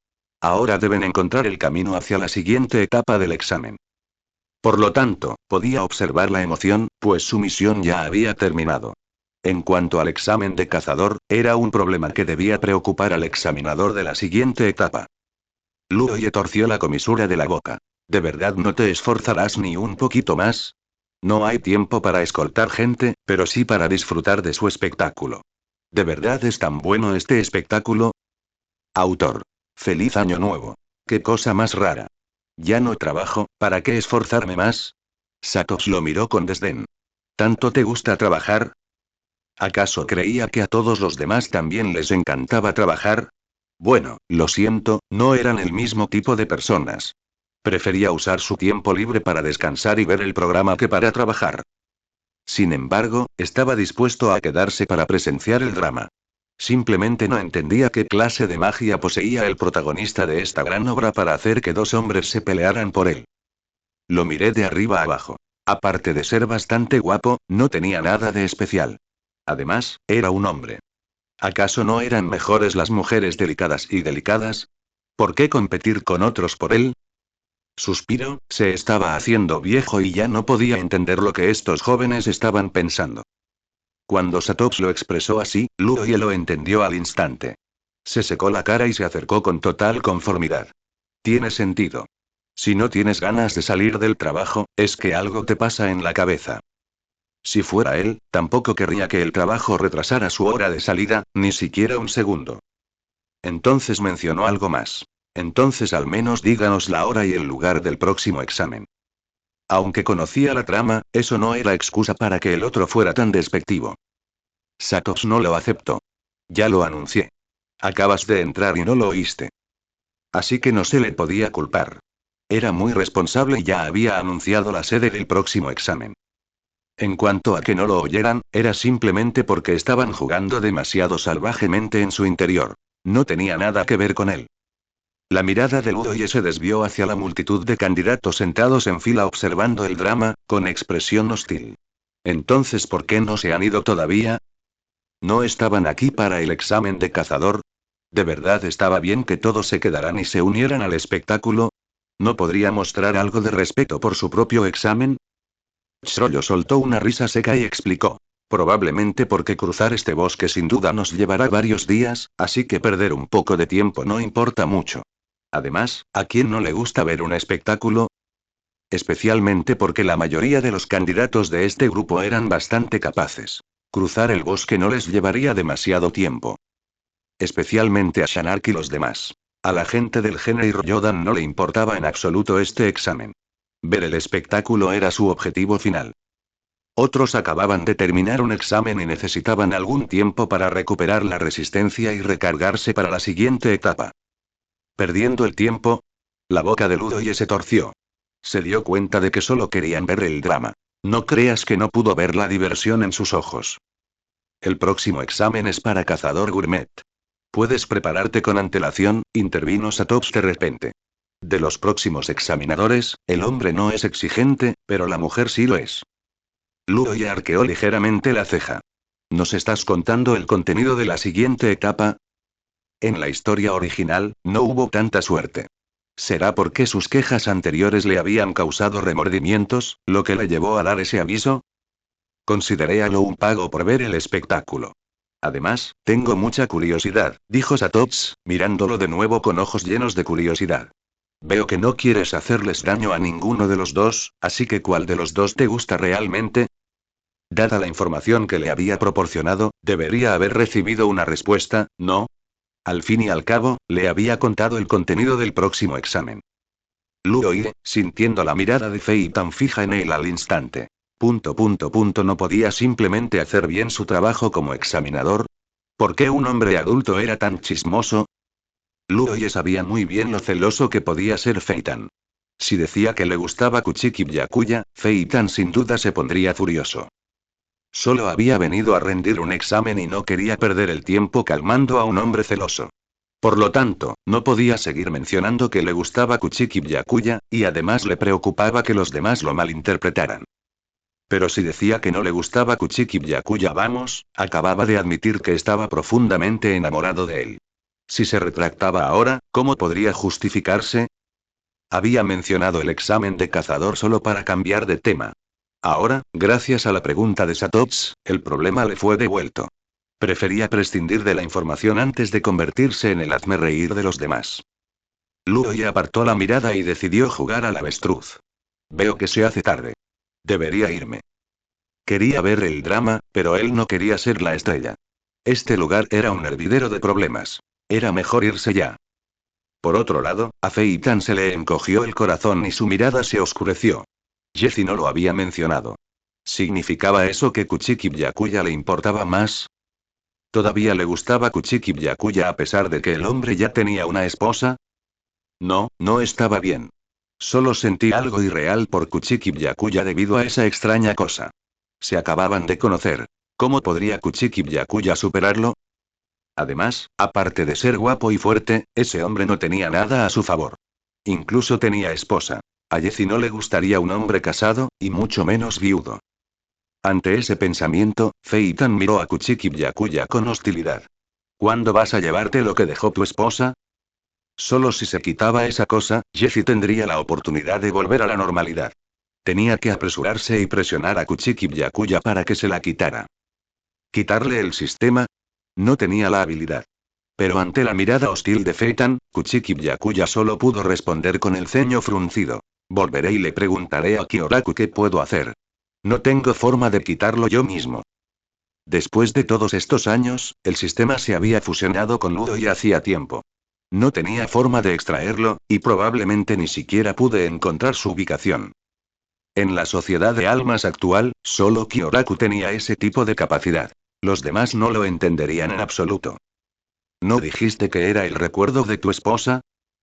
Ahora deben encontrar el camino hacia la siguiente etapa del examen. Por lo tanto, podía observar la emoción, pues su misión ya había terminado. En cuanto al examen de cazador, era un problema que debía preocupar al examinador de la siguiente etapa. Luo Ye torció la comisura de la boca. ¿De verdad no te esforzarás ni un poquito más? No hay tiempo para escoltar gente, pero sí para disfrutar de su espectáculo. ¿De verdad es tan bueno este espectáculo? Autor. Feliz Año Nuevo. Qué cosa más rara. Ya no trabajo, ¿para qué esforzarme más? Satoshi lo miró con desdén. ¿Tanto te gusta trabajar? ¿Acaso creía que a todos los demás también les encantaba trabajar? Bueno, lo siento, no eran el mismo tipo de personas. Prefería usar su tiempo libre para descansar y ver el programa que para trabajar. Sin embargo, estaba dispuesto a quedarse para presenciar el drama. Simplemente no entendía qué clase de magia poseía el protagonista de esta gran obra para hacer que dos hombres se pelearan por él. Lo miré de arriba a abajo. Aparte de ser bastante guapo, no tenía nada de especial. Además, era un hombre. ¿Acaso no eran mejores las mujeres delicadas y delicadas? ¿Por qué competir con otros por él? Suspiro, se estaba haciendo viejo y ya no podía entender lo que estos jóvenes estaban pensando. Cuando Satops lo expresó así, Luoye lo entendió al instante. Se secó la cara y se acercó con total conformidad. Tiene sentido. Si no tienes ganas de salir del trabajo, es que algo te pasa en la cabeza. Si fuera él, tampoco querría que el trabajo retrasara su hora de salida, ni siquiera un segundo. Entonces mencionó algo más. Entonces al menos díganos la hora y el lugar del próximo examen. Aunque conocía la trama, eso no era excusa para que el otro fuera tan despectivo. Satops no lo aceptó. Ya lo anuncié. Acabas de entrar y no lo oíste. Así que no se le podía culpar. Era muy responsable y ya había anunciado la sede del próximo examen. En cuanto a que no lo oyeran, era simplemente porque estaban jugando demasiado salvajemente en su interior. No tenía nada que ver con él. La mirada de Ludoye se desvió hacia la multitud de candidatos sentados en fila observando el drama, con expresión hostil. Entonces, ¿por qué no se han ido todavía? ¿No estaban aquí para el examen de cazador? ¿De verdad estaba bien que todos se quedaran y se unieran al espectáculo? ¿No podría mostrar algo de respeto por su propio examen? Chrollo soltó una risa seca y explicó. Probablemente porque cruzar este bosque sin duda nos llevará varios días, así que perder un poco de tiempo no importa mucho. Además, ¿a quién no le gusta ver un espectáculo? Especialmente porque la mayoría de los candidatos de este grupo eran bastante capaces. Cruzar el bosque no les llevaría demasiado tiempo. Especialmente a Shanark y los demás. A la gente del Genei Ryodan no le importaba en absoluto este examen. Ver el espectáculo era su objetivo final. Otros acababan de terminar un examen y necesitaban algún tiempo para recuperar la resistencia y recargarse para la siguiente etapa. ¿Perdiendo el tiempo? La boca de Ludoye se torció. Se dio cuenta de que solo querían ver el drama. No creas que no pudo ver la diversión en sus ojos. El próximo examen es para cazador gourmet. Puedes prepararte con antelación, intervino Satops de repente. De los próximos examinadores, el hombre no es exigente, pero la mujer sí lo es. Luoye arqueó ligeramente la ceja. ¿Nos estás contando el contenido de la siguiente etapa? En la historia original, no hubo tanta suerte. ¿Será porque sus quejas anteriores le habían causado remordimientos, lo que le llevó a dar ese aviso? Consideréalo un pago por ver el espectáculo. Además, tengo mucha curiosidad, dijo Satops, mirándolo de nuevo con ojos llenos de curiosidad. Veo que no quieres hacerles daño a ninguno de los dos, así que ¿cuál de los dos te gusta realmente? Dada la información que le había proporcionado, debería haber recibido una respuesta, ¿no? Al fin y al cabo, le había contado el contenido del próximo examen. Luoye, sintiendo la mirada de Fei tan fija en él al instante. No podía simplemente hacer bien su trabajo como examinador. ¿Por qué un hombre adulto era tan chismoso? Luoye sabía muy bien lo celoso que podía ser Feitan. Si decía que le gustaba Kuchiki Byakuya, Feitan sin duda se pondría furioso. Solo había venido a rendir un examen y no quería perder el tiempo calmando a un hombre celoso. Por lo tanto, no podía seguir mencionando que le gustaba Kuchiki Byakuya, y además le preocupaba que los demás lo malinterpretaran. Pero si decía que no le gustaba Kuchiki Byakuya, vamos, acababa de admitir que estaba profundamente enamorado de él. Si se retractaba ahora, ¿cómo podría justificarse? Había mencionado el examen de cazador solo para cambiar de tema. Ahora, gracias a la pregunta de Satops, el problema le fue devuelto. Prefería prescindir de la información antes de convertirse en el hazmerreír de los demás. Luoye apartó la mirada y decidió jugar al avestruz. Veo que se hace tarde. Debería irme. Quería ver el drama, pero él no quería ser la estrella. Este lugar era un hervidero de problemas. Era mejor irse ya. Por otro lado, a Feitan se le encogió el corazón y su mirada se oscureció. Jessie no lo había mencionado. ¿Significaba eso que Kuchiki Byakuya le importaba más? ¿Todavía le gustaba Kuchiki Byakuya a pesar de que el hombre ya tenía una esposa? No, no estaba bien. Solo sentí algo irreal por Kuchiki Byakuya debido a esa extraña cosa. Se acababan de conocer. ¿Cómo podría Kuchiki Byakuya superarlo? Además, aparte de ser guapo y fuerte, ese hombre no tenía nada a su favor. Incluso tenía esposa. A Jessie no le gustaría un hombre casado, y mucho menos viudo. Ante ese pensamiento, Feitan miró a Kuchiki Byakuya con hostilidad. ¿Cuándo vas a llevarte lo que dejó tu esposa? Solo si se quitaba esa cosa, Jessie tendría la oportunidad de volver a la normalidad. Tenía que apresurarse y presionar a Kuchiki Byakuya para que se la quitara. ¿Quitarle el sistema? No tenía la habilidad. Pero ante la mirada hostil de Feitan, Kuchiki Byakuya solo pudo responder con el ceño fruncido. Volveré y le preguntaré a Kyoraku qué puedo hacer. No tengo forma de quitarlo yo mismo. Después de todos estos años, el sistema se había fusionado con Ludo y hacía tiempo. No tenía forma de extraerlo, y probablemente ni siquiera pude encontrar su ubicación. En la sociedad de almas actual, solo Kyoraku tenía ese tipo de capacidad. Los demás no lo entenderían en absoluto. ¿No dijiste que era el recuerdo de tu esposa?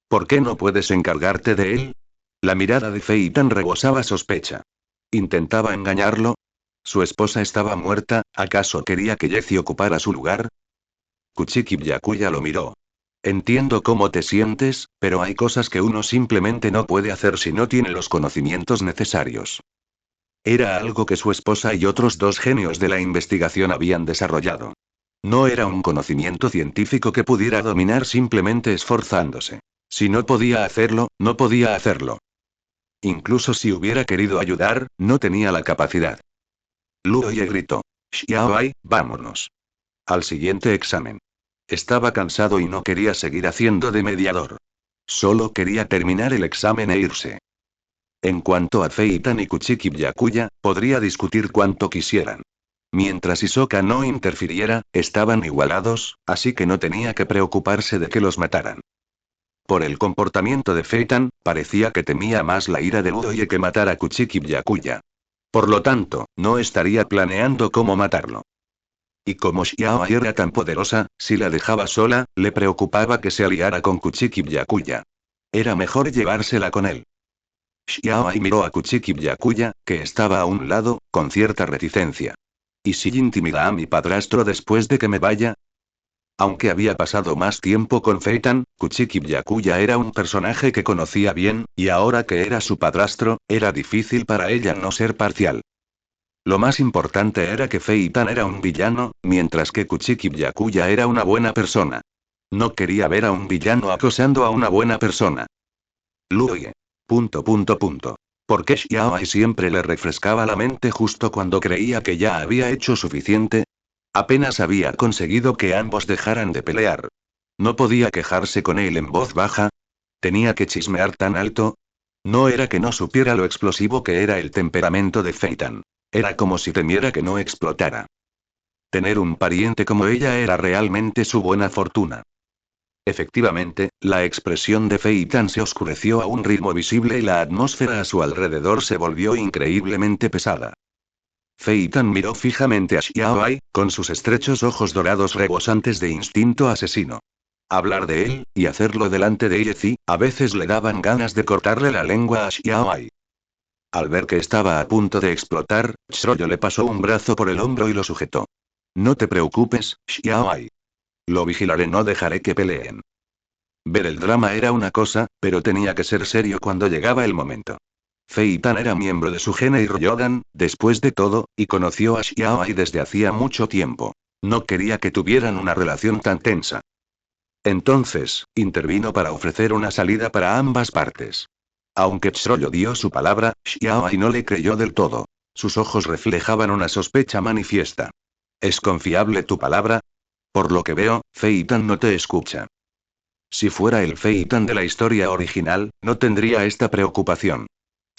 ¿Por qué no puedes encargarte de él? La mirada de Feitan rebosaba sospecha. ¿Intentaba engañarlo? ¿Su esposa estaba muerta? ¿Acaso quería que Jessie ocupara su lugar? Kuchiki Byakuya lo miró. Entiendo cómo te sientes, pero hay cosas que uno simplemente no puede hacer si no tiene los conocimientos necesarios. Era algo que su esposa y otros dos genios de la investigación habían desarrollado. No era un conocimiento científico que pudiera dominar simplemente esforzándose. Si no podía hacerlo, no podía hacerlo. Incluso si hubiera querido ayudar, no tenía la capacidad. Luoye gritó. Xiaoai, vámonos. Al siguiente examen. Estaba cansado y no quería seguir haciendo de mediador. Solo quería terminar el examen e irse. En cuanto a Feitan y Kuchiki Byakuya, podría discutir cuanto quisieran. Mientras Hisoka no interfiriera, estaban igualados, así que no tenía que preocuparse de que los mataran. Por el comportamiento de Feitan, parecía que temía más la ira de Udoye que matar a Kuchiki Byakuya. Por lo tanto, no estaría planeando cómo matarlo. Y como Xiaoai era tan poderosa, si la dejaba sola, le preocupaba que se aliara con Kuchiki Byakuya. Era mejor llevársela con él. Xiaoai miró a Kuchiki Byakuya, que estaba a un lado, con cierta reticencia. ¿Y si intimida a mi padrastro después de que me vaya? Aunque había pasado más tiempo con Feitan, Kuchiki Byakuya era un personaje que conocía bien, y ahora que era su padrastro, era difícil para ella no ser parcial. Lo más importante era que Feitan era un villano, mientras que Kuchiki Byakuya era una buena persona. No quería ver a un villano acosando a una buena persona. Luoye. ¿Por qué Xiaoai siempre le refrescaba la mente justo cuando creía que ya había hecho suficiente? Apenas había conseguido que ambos dejaran de pelear. ¿No podía quejarse con él en voz baja? ¿Tenía que chismear tan alto? No era que no supiera lo explosivo que era el temperamento de Feitan. Era como si temiera que no explotara. Tener un pariente como ella era realmente su buena fortuna. Efectivamente, la expresión de Feitan se oscureció a un ritmo visible y la atmósfera a su alrededor se volvió increíblemente pesada. Feitan miró fijamente a Xiaoai, con sus estrechos ojos dorados rebosantes de instinto asesino. Hablar de él, y hacerlo delante de Jessie, a veces le daban ganas de cortarle la lengua a Xiaoai. Al ver que estaba a punto de explotar, Shroyo le pasó un brazo por el hombro y lo sujetó. No te preocupes, Xiaoai. Lo vigilaré, no dejaré que peleen. Ver el drama era una cosa, pero tenía que ser serio cuando llegaba el momento. Feitan era miembro de su gene y Ryodan, después de todo, y conoció a Xiaoai desde hacía mucho tiempo. No quería que tuvieran una relación tan tensa. Entonces, intervino para ofrecer una salida para ambas partes. Aunque Shroyo dio su palabra, Xiaoai no le creyó del todo. Sus ojos reflejaban una sospecha manifiesta. ¿Es confiable tu palabra? Por lo que veo, Feitan no te escucha. Si fuera el Feitan de la historia original, no tendría esta preocupación.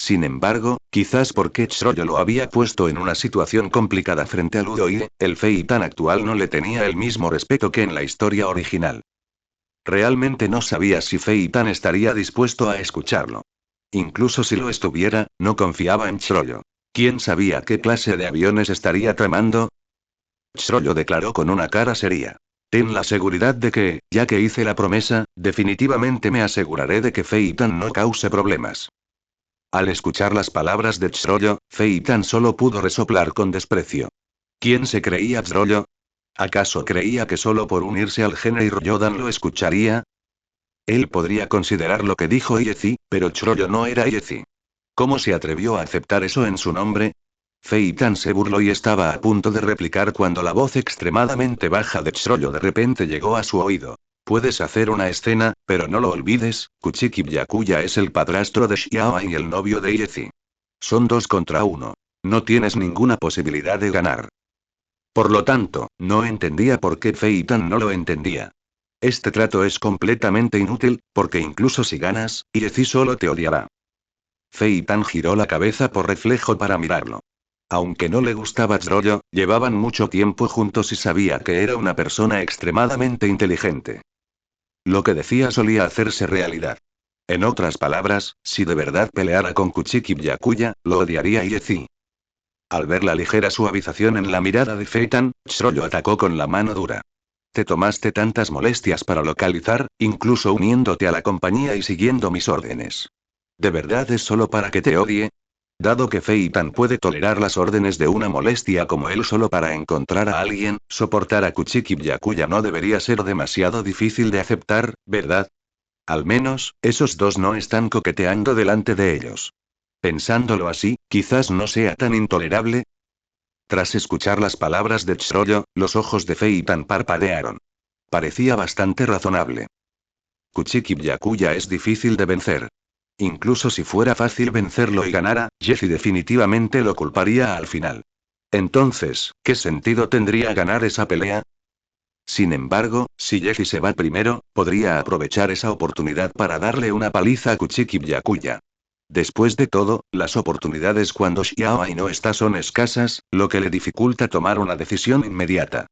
Sin embargo, quizás porque Shroyo lo había puesto en una situación complicada frente a Ludoie, el Feitan actual no le tenía el mismo respeto que en la historia original. Realmente no sabía si Feitan estaría dispuesto a escucharlo. Incluso si lo estuviera, no confiaba en Shroyo. ¿Quién sabía qué clase de aviones estaría tramando? Shroyo declaró con una cara seria. Ten la seguridad de que, ya que hice la promesa, definitivamente me aseguraré de que Feitan no cause problemas. Al escuchar las palabras de Shroyo, Feitan solo pudo resoplar con desprecio. ¿Quién se creía Shroyo? ¿Acaso creía que solo por unirse al gene y Ryodan lo escucharía? Él podría considerar lo que dijo Iechi, pero Shroyo no era Iechi. ¿Cómo se atrevió a aceptar eso en su nombre? Fei Tan se burló y estaba a punto de replicar cuando la voz extremadamente baja de Chrollo de repente llegó a su oído. Puedes hacer una escena, pero no lo olvides, Kuchiki Byakuya es el padrastro de Xiao y el novio de Yezi. Son 2 contra 1. No tienes ninguna posibilidad de ganar. Por lo tanto, no entendía por qué Fei Tan no lo entendía. Este trato es completamente inútil, porque incluso si ganas, Yezi solo te odiará. Fei Tan giró la cabeza por reflejo para mirarlo. Aunque no le gustaba Chrollo, llevaban mucho tiempo juntos y sabía que era una persona extremadamente inteligente. Lo que decía solía hacerse realidad. En otras palabras, si de verdad peleara con Kuchiki Byakuya, lo odiaría Yezi. Al ver la ligera suavización en la mirada de Feitan, Chrollo atacó con la mano dura. Te tomaste tantas molestias para localizar, incluso uniéndote a la compañía y siguiendo mis órdenes. ¿De verdad es solo para que te odie? Dado que Feitan puede tolerar las órdenes de una molestia como él solo para encontrar a alguien, soportar a Kuchiki Byakuya no debería ser demasiado difícil de aceptar, ¿verdad? Al menos, esos 2 no están coqueteando delante de ellos. Pensándolo así, quizás no sea tan intolerable. Tras escuchar las palabras de Chrollo, los ojos de Feitan parpadearon. Parecía bastante razonable. Kuchiki Byakuya es difícil de vencer. Incluso si fuera fácil vencerlo y ganara, Yezi definitivamente lo culparía al final. Entonces, ¿qué sentido tendría ganar esa pelea? Sin embargo, si Yezi se va primero, podría aprovechar esa oportunidad para darle una paliza a Kuchiki Byakuya. Después de todo, las oportunidades cuando Xiaoai no está son escasas, lo que le dificulta tomar una decisión inmediata.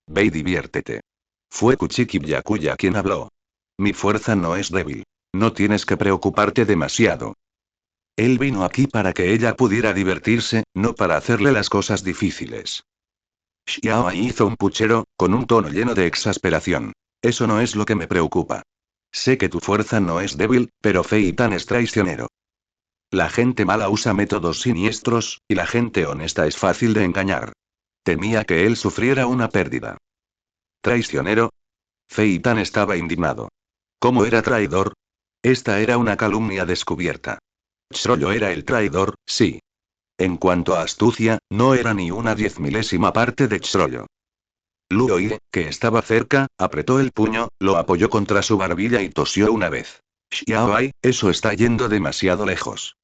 Ve y diviértete. Fue Kuchiki Byakuya quien habló. Mi fuerza no es débil. No tienes que preocuparte demasiado. Él vino aquí para que ella pudiera divertirse, no para hacerle las cosas difíciles. Xiaoai hizo un puchero, con un tono lleno de exasperación. Eso no es lo que me preocupa. Sé que tu fuerza no es débil, pero Fei Tan es traicionero. La gente mala usa métodos siniestros, y la gente honesta es fácil de engañar. Temía que él sufriera una pérdida. ¿Traicionero? Fei Tan estaba indignado. ¿Cómo era traidor? Esta era una calumnia descubierta. Chrollo era el traidor, sí. En cuanto a astucia, no era ni una 10.000ª parte de Chrollo. Luo Ye, que estaba cerca, apretó el puño, lo apoyó contra su barbilla y tosió una vez. Xiaoai, eso está yendo demasiado lejos.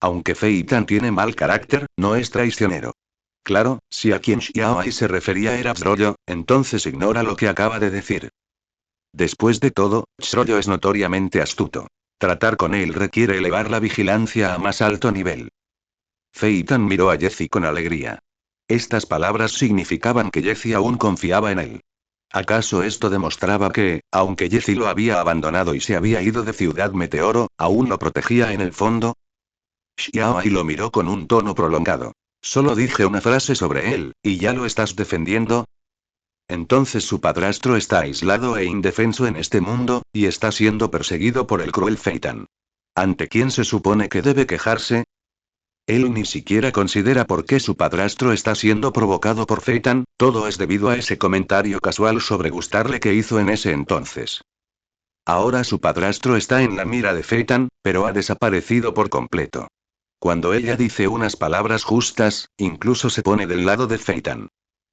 Aunque Fei Tan tiene mal carácter, no es traicionero. Claro, si a quien Xiaoai se refería era Chrollo, entonces ignora lo que acaba de decir. Después de todo, Chrollo es notoriamente astuto. Tratar con él requiere elevar la vigilancia a más alto nivel. Fei Tan miró a Yezi con alegría. Estas palabras significaban que Yezi aún confiaba en él. ¿Acaso esto demostraba que, aunque Yezi lo había abandonado y se había ido de Ciudad Meteoro, aún lo protegía en el fondo? Xiaoai lo miró con un tono prolongado. Solo dije una frase sobre él, ¿y ya lo estás defendiendo? Entonces su padrastro está aislado e indefenso en este mundo, y está siendo perseguido por el cruel Feitan. ¿Ante quién se supone que debe quejarse? Él ni siquiera considera por qué su padrastro está siendo provocado por Feitan, todo es debido a ese comentario casual sobre gustarle que hizo en ese entonces. Ahora su padrastro está en la mira de Feitan, pero ha desaparecido por completo. Cuando ella dice unas palabras justas, incluso se pone del lado de Feitan.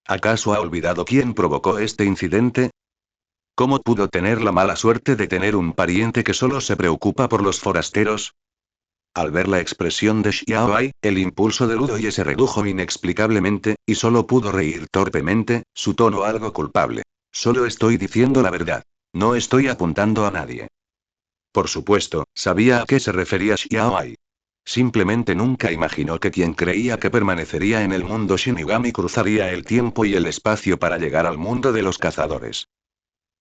¿Acaso ha olvidado quién provocó este incidente? ¿Cómo pudo tener la mala suerte de tener un pariente que solo se preocupa por los forasteros? Al ver la expresión de Xiaoai, el impulso de Ludo Ye se redujo inexplicablemente, y solo pudo reír torpemente, su tono algo culpable. Solo estoy diciendo la verdad. No estoy apuntando a nadie. Por supuesto, sabía a qué se refería Xiaoai. Simplemente nunca imaginó que quien creía que permanecería en el mundo Shinigami cruzaría el tiempo y el espacio para llegar al mundo de los cazadores.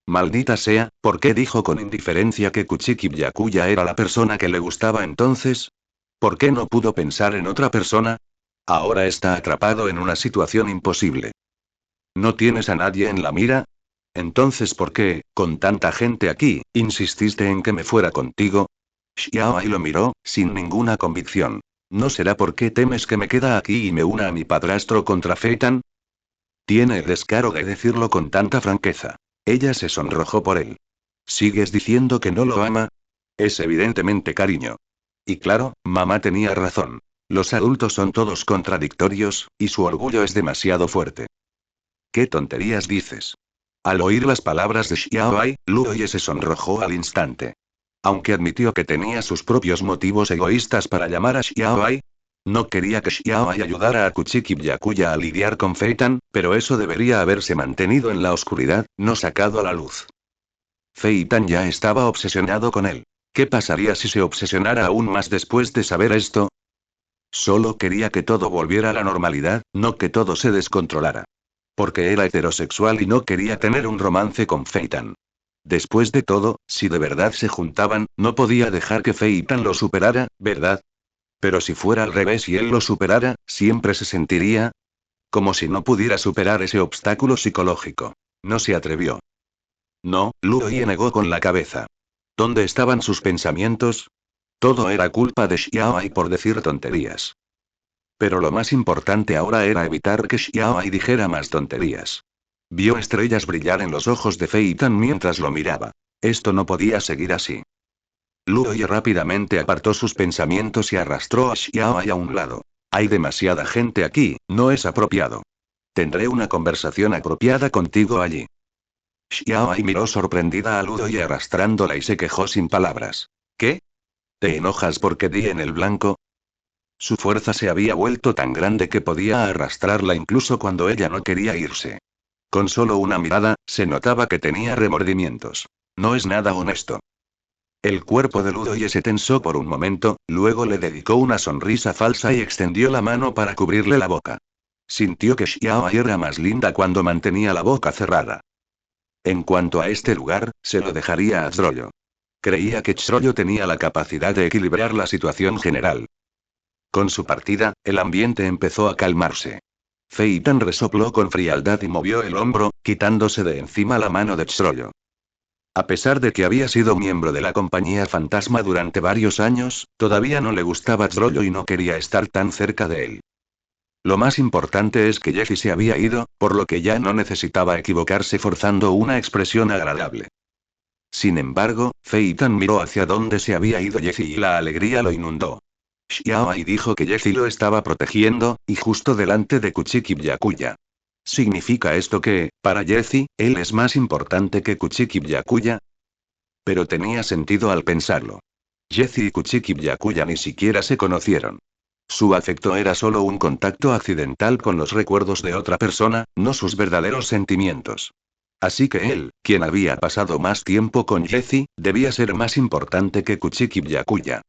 Maldita sea, ¿por qué dijo con indiferencia que Kuchiki Byakuya era la persona que le gustaba entonces? ¿Por qué no pudo pensar en otra persona? Ahora está atrapado en una situación imposible. ¿No tienes a nadie en la mira? Entonces, ¿por qué, con tanta gente aquí, insististe en que me fuera contigo? Xiaoai lo miró, sin ninguna convicción. ¿No será porque temes que me queda aquí y me una a mi padrastro contra Feitan? Tiene el descaro de decirlo con tanta franqueza. Ella se sonrojó por él. ¿Sigues diciendo que no lo ama? Es evidentemente cariño. Y claro, mamá tenía razón. Los adultos son todos contradictorios, y su orgullo es demasiado fuerte. ¿Qué tonterías dices? Al oír las palabras de Xiaoai, Luoye se sonrojó al instante. Aunque admitió que tenía sus propios motivos egoístas para llamar a Xiaoai, no quería que Xiaoai ayudara a Kuchiki Byakuya a lidiar con Feitan, pero eso debería haberse mantenido en la oscuridad, no sacado a la luz. Feitan ya estaba obsesionado con él. ¿Qué pasaría si se obsesionara aún más después de saber esto? Solo quería que todo volviera a la normalidad, no que todo se descontrolara. Porque era heterosexual y no quería tener un romance con Feitan. Después de todo, si de verdad se juntaban, no podía dejar que Feitan lo superara, ¿verdad? Pero si fuera al revés y él lo superara, siempre se sentiría como si no pudiera superar ese obstáculo psicológico. No se atrevió. No, Luoye negó con la cabeza. ¿Dónde estaban sus pensamientos? Todo era culpa de Xiaoai por decir tonterías. Pero lo más importante ahora era evitar que Xiaoai dijera más tonterías. Vio estrellas brillar en los ojos de Fei Tan mientras lo miraba. Esto no podía seguir así. Luoye rápidamente apartó sus pensamientos y arrastró a Xiaoai a un lado. Hay demasiada gente aquí, no es apropiado. Tendré una conversación apropiada contigo allí. Xiaoai miró sorprendida a Luoye arrastrándola y se quejó sin palabras. ¿Qué? ¿Te enojas porque di en el blanco? Su fuerza se había vuelto tan grande que podía arrastrarla incluso cuando ella no quería irse. Con solo una mirada, se notaba que tenía remordimientos. No es nada honesto. El cuerpo de Luoye se tensó por un momento, luego le dedicó una sonrisa falsa y extendió la mano para cubrirle la boca. Sintió que Xiaoai era más linda cuando mantenía la boca cerrada. En cuanto a este lugar, se lo dejaría a Zrollo. Creía que Zrollo tenía la capacidad de equilibrar la situación general. Con su partida, el ambiente empezó a calmarse. Fei Tan resopló con frialdad y movió el hombro, quitándose de encima la mano de Zrollo. A pesar de que había sido miembro de la compañía fantasma durante varios años, todavía no le gustaba Zrollo y no quería estar tan cerca de él. Lo más importante es que Jessie se había ido, por lo que ya no necesitaba equivocarse forzando una expresión agradable. Sin embargo, Fei Tan miró hacia donde se había ido Jessie y la alegría lo inundó. Xiaoai dijo que Jessie lo estaba protegiendo, y justo delante de Kuchiki Byakuya. ¿Significa esto que, para Jessie, él es más importante que Kuchiki Byakuya? Pero tenía sentido al pensarlo. Jessie y Kuchiki Byakuya ni siquiera se conocieron. Su afecto era solo un contacto accidental con los recuerdos de otra persona, no sus verdaderos sentimientos. Así que él, quien había pasado más tiempo con Jessie, debía ser más importante que Kuchiki Byakuya.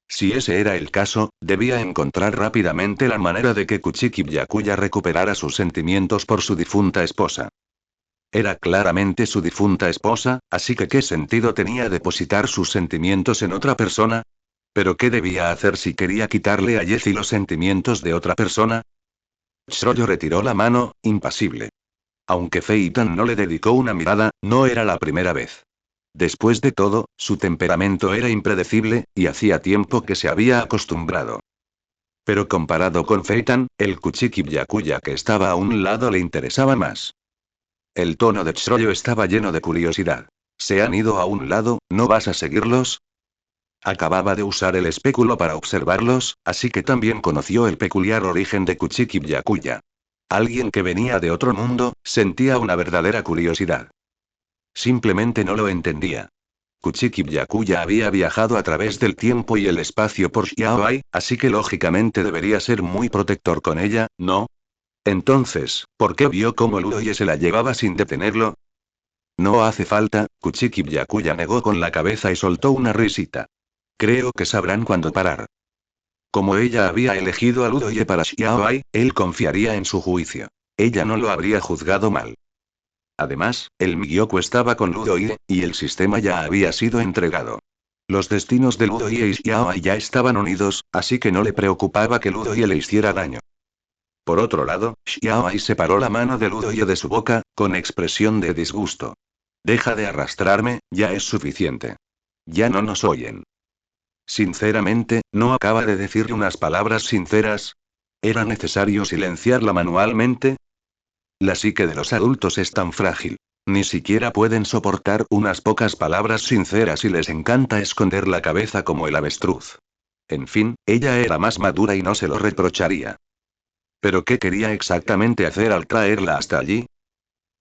Si ese era el caso, debía encontrar rápidamente la manera de que Kuchiki Byakuya recuperara sus sentimientos por su difunta esposa. Era claramente su difunta esposa, así que ¿qué sentido tenía depositar sus sentimientos en otra persona? ¿Pero qué debía hacer si quería quitarle a Jessie los sentimientos de otra persona? Zrollo retiró la mano, impasible. Aunque Fei Tan no le dedicó una mirada, no era la primera vez. Después de todo, su temperamento era impredecible, y hacía tiempo que se había acostumbrado. Pero comparado con Fei Tan, el Kuchiki Byakuya que estaba a un lado le interesaba más. El tono de Zrollo estaba lleno de curiosidad. ¿Se han ido a un lado, no vas a seguirlos? Acababa de usar el espéculo para observarlos, así que también conoció el peculiar origen de Kuchiki Byakuya. Alguien que venía de otro mundo, sentía una verdadera curiosidad. Simplemente no lo entendía. Kuchiki Byakuya había viajado a través del tiempo y el espacio por Xiaoai, así que lógicamente debería ser muy protector con ella, ¿no? Entonces, ¿por qué vio cómo Luoye se la llevaba sin detenerlo? No hace falta, Kuchiki Byakuya negó con la cabeza y soltó una risita. Creo que sabrán cuándo parar. Como ella había elegido a Luoye para Xiaoai, él confiaría en su juicio. Ella no lo habría juzgado mal. Además, el Migyoku estaba con Luoye, y el sistema ya había sido entregado. Los destinos de Luoye y Xiaoai ya estaban unidos, así que no le preocupaba que Luoye le hiciera daño. Por otro lado, Xiaoai separó la mano de Luoye de su boca, con expresión de disgusto. Deja de arrastrarme, ya es suficiente. Ya no nos oyen. Sinceramente, ¿no acaba de decir unas palabras sinceras? ¿Era necesario silenciarla manualmente? La psique de los adultos es tan frágil. Ni siquiera pueden soportar unas pocas palabras sinceras y les encanta esconder la cabeza como el avestruz. En fin, ella era más madura y no se lo reprocharía. ¿Pero qué quería exactamente hacer al traerla hasta allí?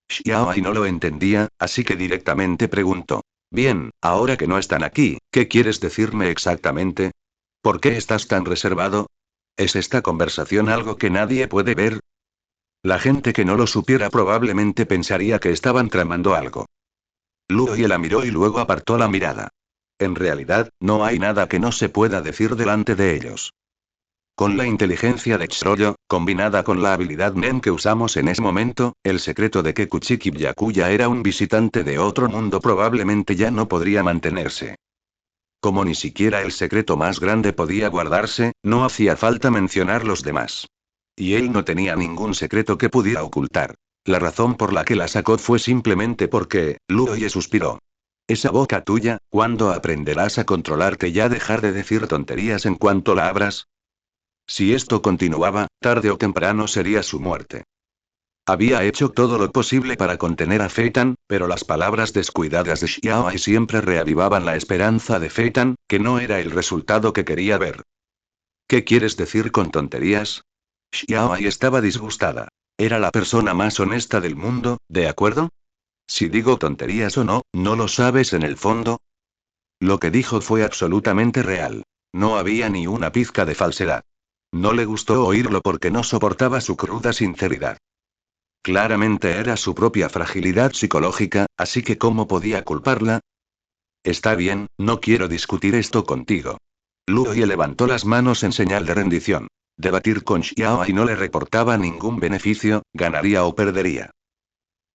Xiaoai no lo entendía, así que directamente preguntó. Bien, ahora que no están aquí, ¿qué quieres decirme exactamente? ¿Por qué estás tan reservado? ¿Es esta conversación algo que nadie puede ver? La gente que no lo supiera probablemente pensaría que estaban tramando algo. Luoye la miró y luego apartó la mirada. En realidad, no hay nada que no se pueda decir delante de ellos. Con la inteligencia de Chroyo, combinada con la habilidad Nen que usamos en ese momento, el secreto de que Kuchiki Byakuya era un visitante de otro mundo probablemente ya no podría mantenerse. Como ni siquiera el secreto más grande podía guardarse, no hacía falta mencionar los demás. Y él no tenía ningún secreto que pudiera ocultar. La razón por la que la sacó fue simplemente porque, Luoye suspiró. Esa boca tuya, ¿cuándo aprenderás a controlarte y a dejar de decir tonterías en cuanto la abras? Si esto continuaba, tarde o temprano sería su muerte. Había hecho todo lo posible para contener a Feitan, pero las palabras descuidadas de Xiaoai siempre reavivaban la esperanza de Feitan, que no era el resultado que quería ver. ¿Qué quieres decir con tonterías? Xiaoai estaba disgustada. Era la persona más honesta del mundo, ¿de acuerdo? Si digo tonterías o no, ¿no lo sabes en el fondo? Lo que dijo fue absolutamente real. No había ni una pizca de falsedad. No le gustó oírlo porque no soportaba su cruda sinceridad. Claramente era su propia fragilidad psicológica, así que ¿cómo podía culparla? Está bien, no quiero discutir esto contigo. Luoye levantó las manos en señal de rendición. Debatir con Xiaoai no le reportaba ningún beneficio, ganaría o perdería.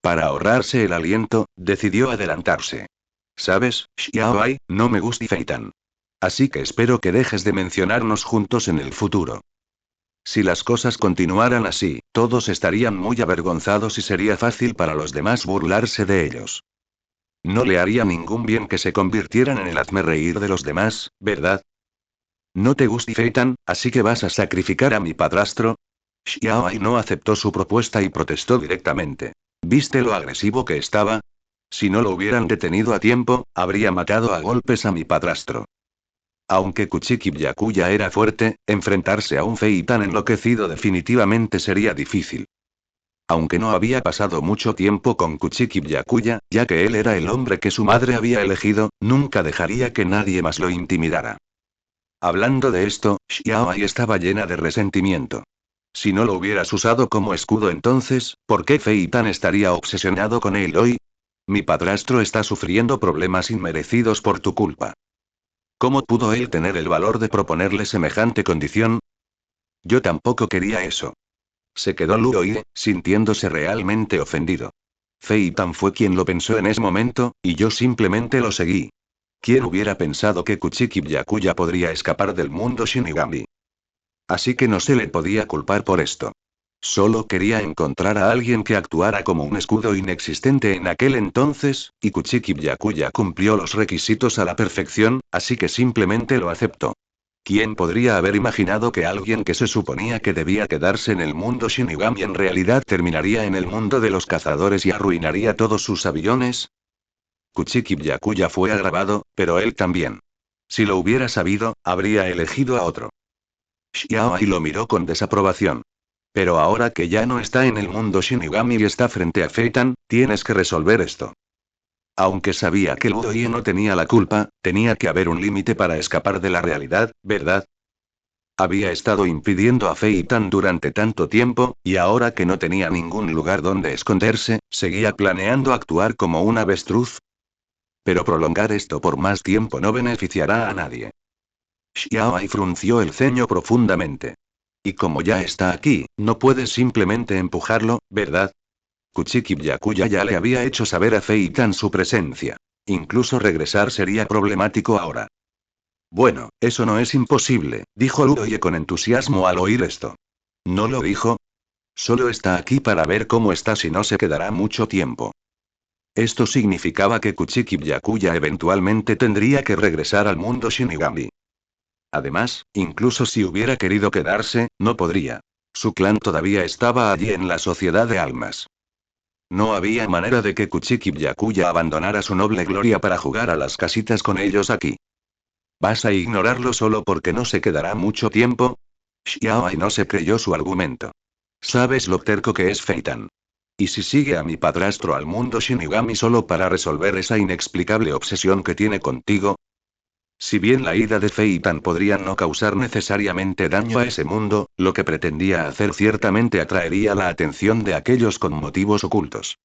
Para ahorrarse el aliento, decidió adelantarse. ¿Sabes, Xiaoai, no me gusta Feitan. Así que espero que dejes de mencionarnos juntos en el futuro. Si las cosas continuaran así, todos estarían muy avergonzados y sería fácil para los demás burlarse de ellos. No le haría ningún bien que se convirtieran en el hazmerreír de los demás, ¿verdad? No te gusta Feitan, así que vas a sacrificar a mi padrastro. Xiaoai no aceptó su propuesta y protestó directamente. ¿Viste lo agresivo que estaba? Si no lo hubieran detenido a tiempo, habría matado a golpes a mi padrastro. Aunque Kuchiki Byakuya era fuerte, enfrentarse a un Fei tan enloquecido definitivamente sería difícil. Aunque no había pasado mucho tiempo con Kuchiki Byakuya, ya que él era el hombre que su madre había elegido, nunca dejaría que nadie más lo intimidara. Hablando de esto, Xiaoai estaba llena de resentimiento. Si no lo hubieras usado como escudo entonces, ¿por qué Fei Tan estaría obsesionado con él hoy? Mi padrastro está sufriendo problemas inmerecidos por tu culpa. ¿Cómo pudo él tener el valor de proponerle semejante condición? Yo tampoco quería eso. Se quedó Luoye, sintiéndose realmente ofendido. Fei Tan fue quien lo pensó en ese momento, y yo simplemente lo seguí. ¿Quién hubiera pensado que Kuchiki Byakuya podría escapar del mundo Shinigami? Así que no se le podía culpar por esto. Solo quería encontrar a alguien que actuara como un escudo inexistente en aquel entonces, y Kuchiki Byakuya cumplió los requisitos a la perfección, así que simplemente lo aceptó. ¿Quién podría haber imaginado que alguien que se suponía que debía quedarse en el mundo Shinigami en realidad terminaría en el mundo de los cazadores y arruinaría todos sus aviones? Kuchiki Byakuya fue agravado, pero él también. Si lo hubiera sabido, habría elegido a otro. Xiaoai lo miró con desaprobación. Pero ahora que ya no está en el mundo Shinigami y está frente a Feitan, tienes que resolver esto. Aunque sabía que Luoye no tenía la culpa, tenía que haber un límite para escapar de la realidad, ¿verdad? Había estado impidiendo a Feitan durante tanto tiempo, y ahora que no tenía ningún lugar donde esconderse, seguía planeando actuar como un avestruz. Pero prolongar esto por más tiempo no beneficiará a nadie. Xiaoai frunció el ceño profundamente. Y como ya está aquí, no puedes simplemente empujarlo, ¿verdad? Kuchiki Byakuya ya le había hecho saber a Feitan su presencia. Incluso regresar sería problemático ahora. Bueno, eso no es imposible, dijo Luoye con entusiasmo al oír esto. ¿No lo dijo? Solo está aquí para ver cómo estás y no se quedará mucho tiempo. Esto significaba que Kuchiki Byakuya eventualmente tendría que regresar al mundo Shinigami. Además, incluso si hubiera querido quedarse, no podría. Su clan todavía estaba allí en la sociedad de almas. No había manera de que Kuchiki Byakuya abandonara su noble gloria para jugar a las casitas con ellos aquí. ¿Vas a ignorarlo solo porque no se quedará mucho tiempo? Xiaoai no se creyó su argumento. ¿Sabes lo terco que es Feitan? ¿Y si sigue a mi padrastro al mundo Shinigami solo para resolver esa inexplicable obsesión que tiene contigo? Si bien la ida de Feitan podría no causar necesariamente daño a ese mundo, lo que pretendía hacer ciertamente atraería la atención de aquellos con motivos ocultos.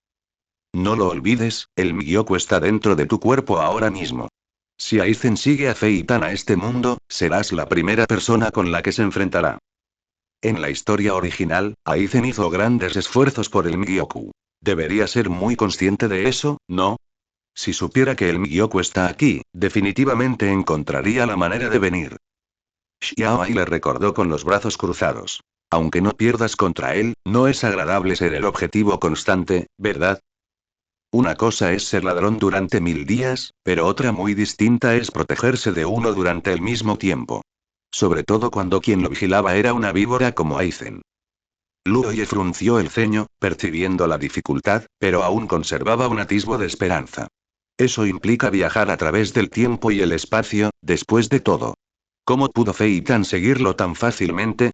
No lo olvides, el Migyoku está dentro de tu cuerpo ahora mismo. Si Aizen sigue a Feitan a este mundo, serás la primera persona con la que se enfrentará. En la historia original, Aizen hizo grandes esfuerzos por el Migyoku. Debería ser muy consciente de eso, ¿no? Si supiera que el Migyoku está aquí, definitivamente encontraría la manera de venir. Xiaoai le recordó con los brazos cruzados. Aunque no pierdas contra él, no es agradable ser el objetivo constante, ¿verdad? Una cosa es ser ladrón durante 1000 días, pero otra muy distinta es protegerse de uno durante el mismo tiempo. Sobre todo cuando quien lo vigilaba era una víbora como Aizen. Luoye frunció el ceño, percibiendo la dificultad, pero aún conservaba un atisbo de esperanza. Eso implica viajar a través del tiempo y el espacio, después de todo. ¿Cómo pudo Feitan seguirlo tan fácilmente?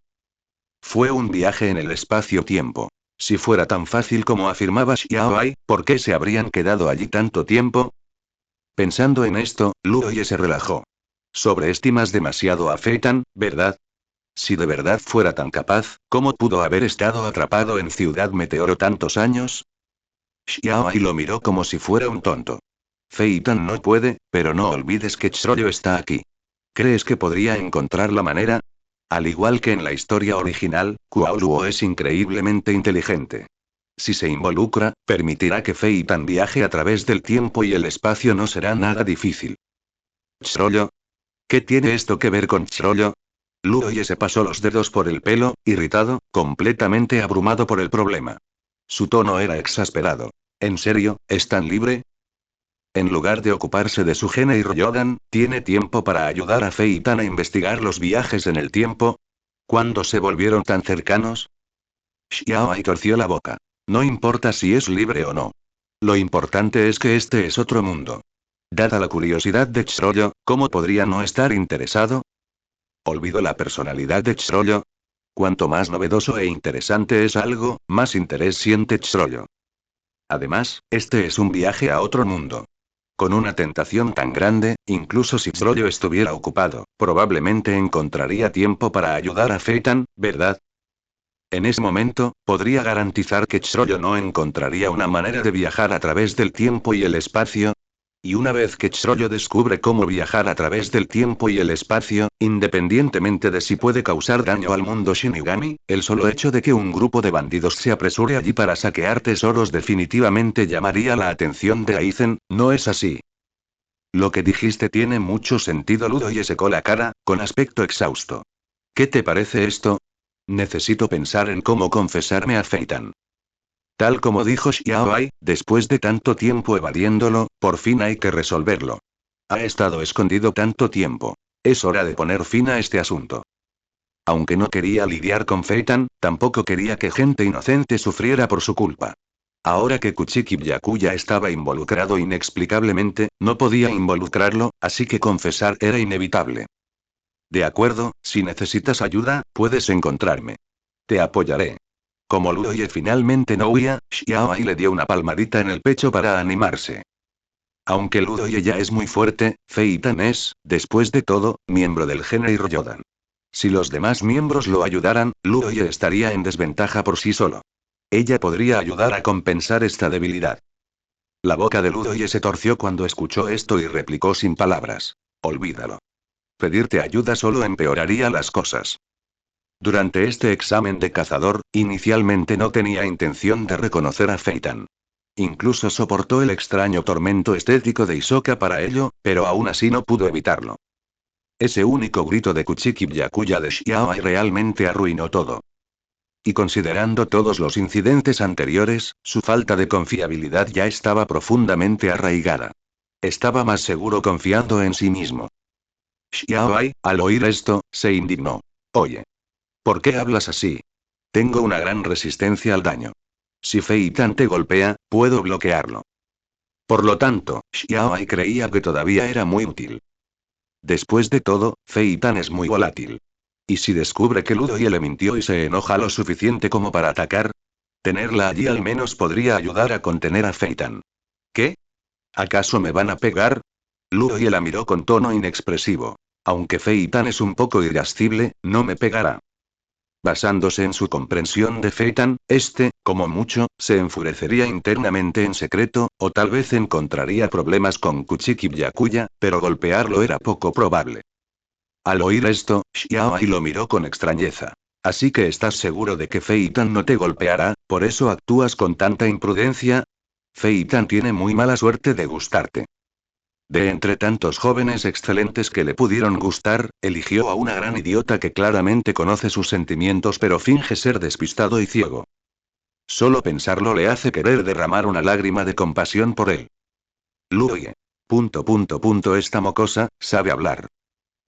Fue un viaje en el espacio-tiempo. Si fuera tan fácil como afirmaba Xiaoai, ¿por qué se habrían quedado allí tanto tiempo? Pensando en esto, Luoye se relajó. Sobreestimas demasiado a Feitan, ¿verdad? Si de verdad fuera tan capaz, ¿cómo pudo haber estado atrapado en Ciudad Meteoro tantos años? Xiaoai lo miró como si fuera un tonto. Feitan no puede, pero no olvides que Choryo está aquí. ¿Crees que podría encontrar la manera? Al igual que en la historia original, Kuaoluo es increíblemente inteligente. Si se involucra, permitirá que Feitan viaje a través del tiempo y el espacio, no será nada difícil. ¿Choryo? ¿Qué tiene esto que ver con Choryo? Luoye se pasó los dedos por el pelo, irritado, completamente abrumado por el problema. Su tono era exasperado. ¿En serio, es tan libre? En lugar de ocuparse de su gene y Ryodan, ¿tiene tiempo para ayudar a Feitan a investigar los viajes en el tiempo? ¿Cuándo se volvieron tan cercanos? Xiaoai torció la boca. No importa si es libre o no. Lo importante es que este es otro mundo. Dada la curiosidad de Choryo, ¿cómo podría no estar interesado? ¿Olvidó la personalidad de Choryo? Cuanto más novedoso e interesante es algo, más interés siente Choryo. Además, este es un viaje a otro mundo. Con una tentación tan grande, incluso si Choryo estuviera ocupado, probablemente encontraría tiempo para ayudar a Feitan, ¿verdad? En ese momento, podría garantizar que Choryo no encontraría una manera de viajar a través del tiempo y el espacio. Y una vez que Choryo descubre cómo viajar a través del tiempo y el espacio, independientemente de si puede causar daño al mundo Shinigami, el solo hecho de que un grupo de bandidos se apresure allí para saquear tesoros definitivamente llamaría la atención de Aizen, ¿no es así? Lo que dijiste tiene mucho sentido. Luoye secó la cara, con aspecto exhausto. ¿Qué te parece esto? Necesito pensar en cómo confesarme a Feitan. Tal como dijo Xiaoai, después de tanto tiempo evadiéndolo, por fin hay que resolverlo. Ha estado escondido tanto tiempo. Es hora de poner fin a este asunto. Aunque no quería lidiar con Feitan, tampoco quería que gente inocente sufriera por su culpa. Ahora que Kuchiki Byakuya estaba involucrado inexplicablemente, no podía involucrarlo, así que confesar era inevitable. De acuerdo, si necesitas ayuda, puedes encontrarme. Te apoyaré. Como Luoye finalmente no huía, Xiaoai le dio una palmadita en el pecho para animarse. Aunque Luoye ya es muy fuerte, Feitan es, después de todo, miembro del gene Ryodan. Si los demás miembros lo ayudaran, Luoye estaría en desventaja por sí solo. Ella podría ayudar a compensar esta debilidad. La boca de Luoye se torció cuando escuchó esto y replicó sin palabras. Olvídalo. Pedirte ayuda solo empeoraría las cosas. Durante este examen de cazador, inicialmente no tenía intención de reconocer a Feitan. Incluso soportó el extraño tormento estético de Hisoka para ello, pero aún así no pudo evitarlo. Ese único grito de Kuchiki Byakuya de Xiaoai realmente arruinó todo. Y considerando todos los incidentes anteriores, su falta de confiabilidad ya estaba profundamente arraigada. Estaba más seguro confiando en sí mismo. Xiaoai, al oír esto, se indignó. Oye. ¿Por qué hablas así? Tengo una gran resistencia al daño. Si Feitan te golpea, puedo bloquearlo. Por lo tanto, Xiaoai creía que todavía era muy útil. Después de todo, Fei Tan es muy volátil. ¿Y si descubre que Ludoye le mintió y se enoja lo suficiente como para atacar? Tenerla allí al menos podría ayudar a contener a Fei Tan. ¿Qué? ¿Acaso me van a pegar? Ludoye la miró con tono inexpresivo. Aunque Fei Tan es un poco irascible, no me pegará. Basándose en su comprensión de Feitan, como mucho, se enfurecería internamente en secreto, o tal vez encontraría problemas con Kuchiki Byakuya, pero golpearlo era poco probable. Al oír esto, Xiaoai lo miró con extrañeza. Así que estás seguro de que Feitan no te golpeará, por eso actúas con tanta imprudencia. Feitan tiene muy mala suerte de gustarte. De entre tantos jóvenes excelentes que le pudieron gustar, eligió a una gran idiota que claramente conoce sus sentimientos pero finge ser despistado y ciego. Solo pensarlo le hace querer derramar una lágrima de compasión por él. Luoye. Esta mocosa, sabe hablar.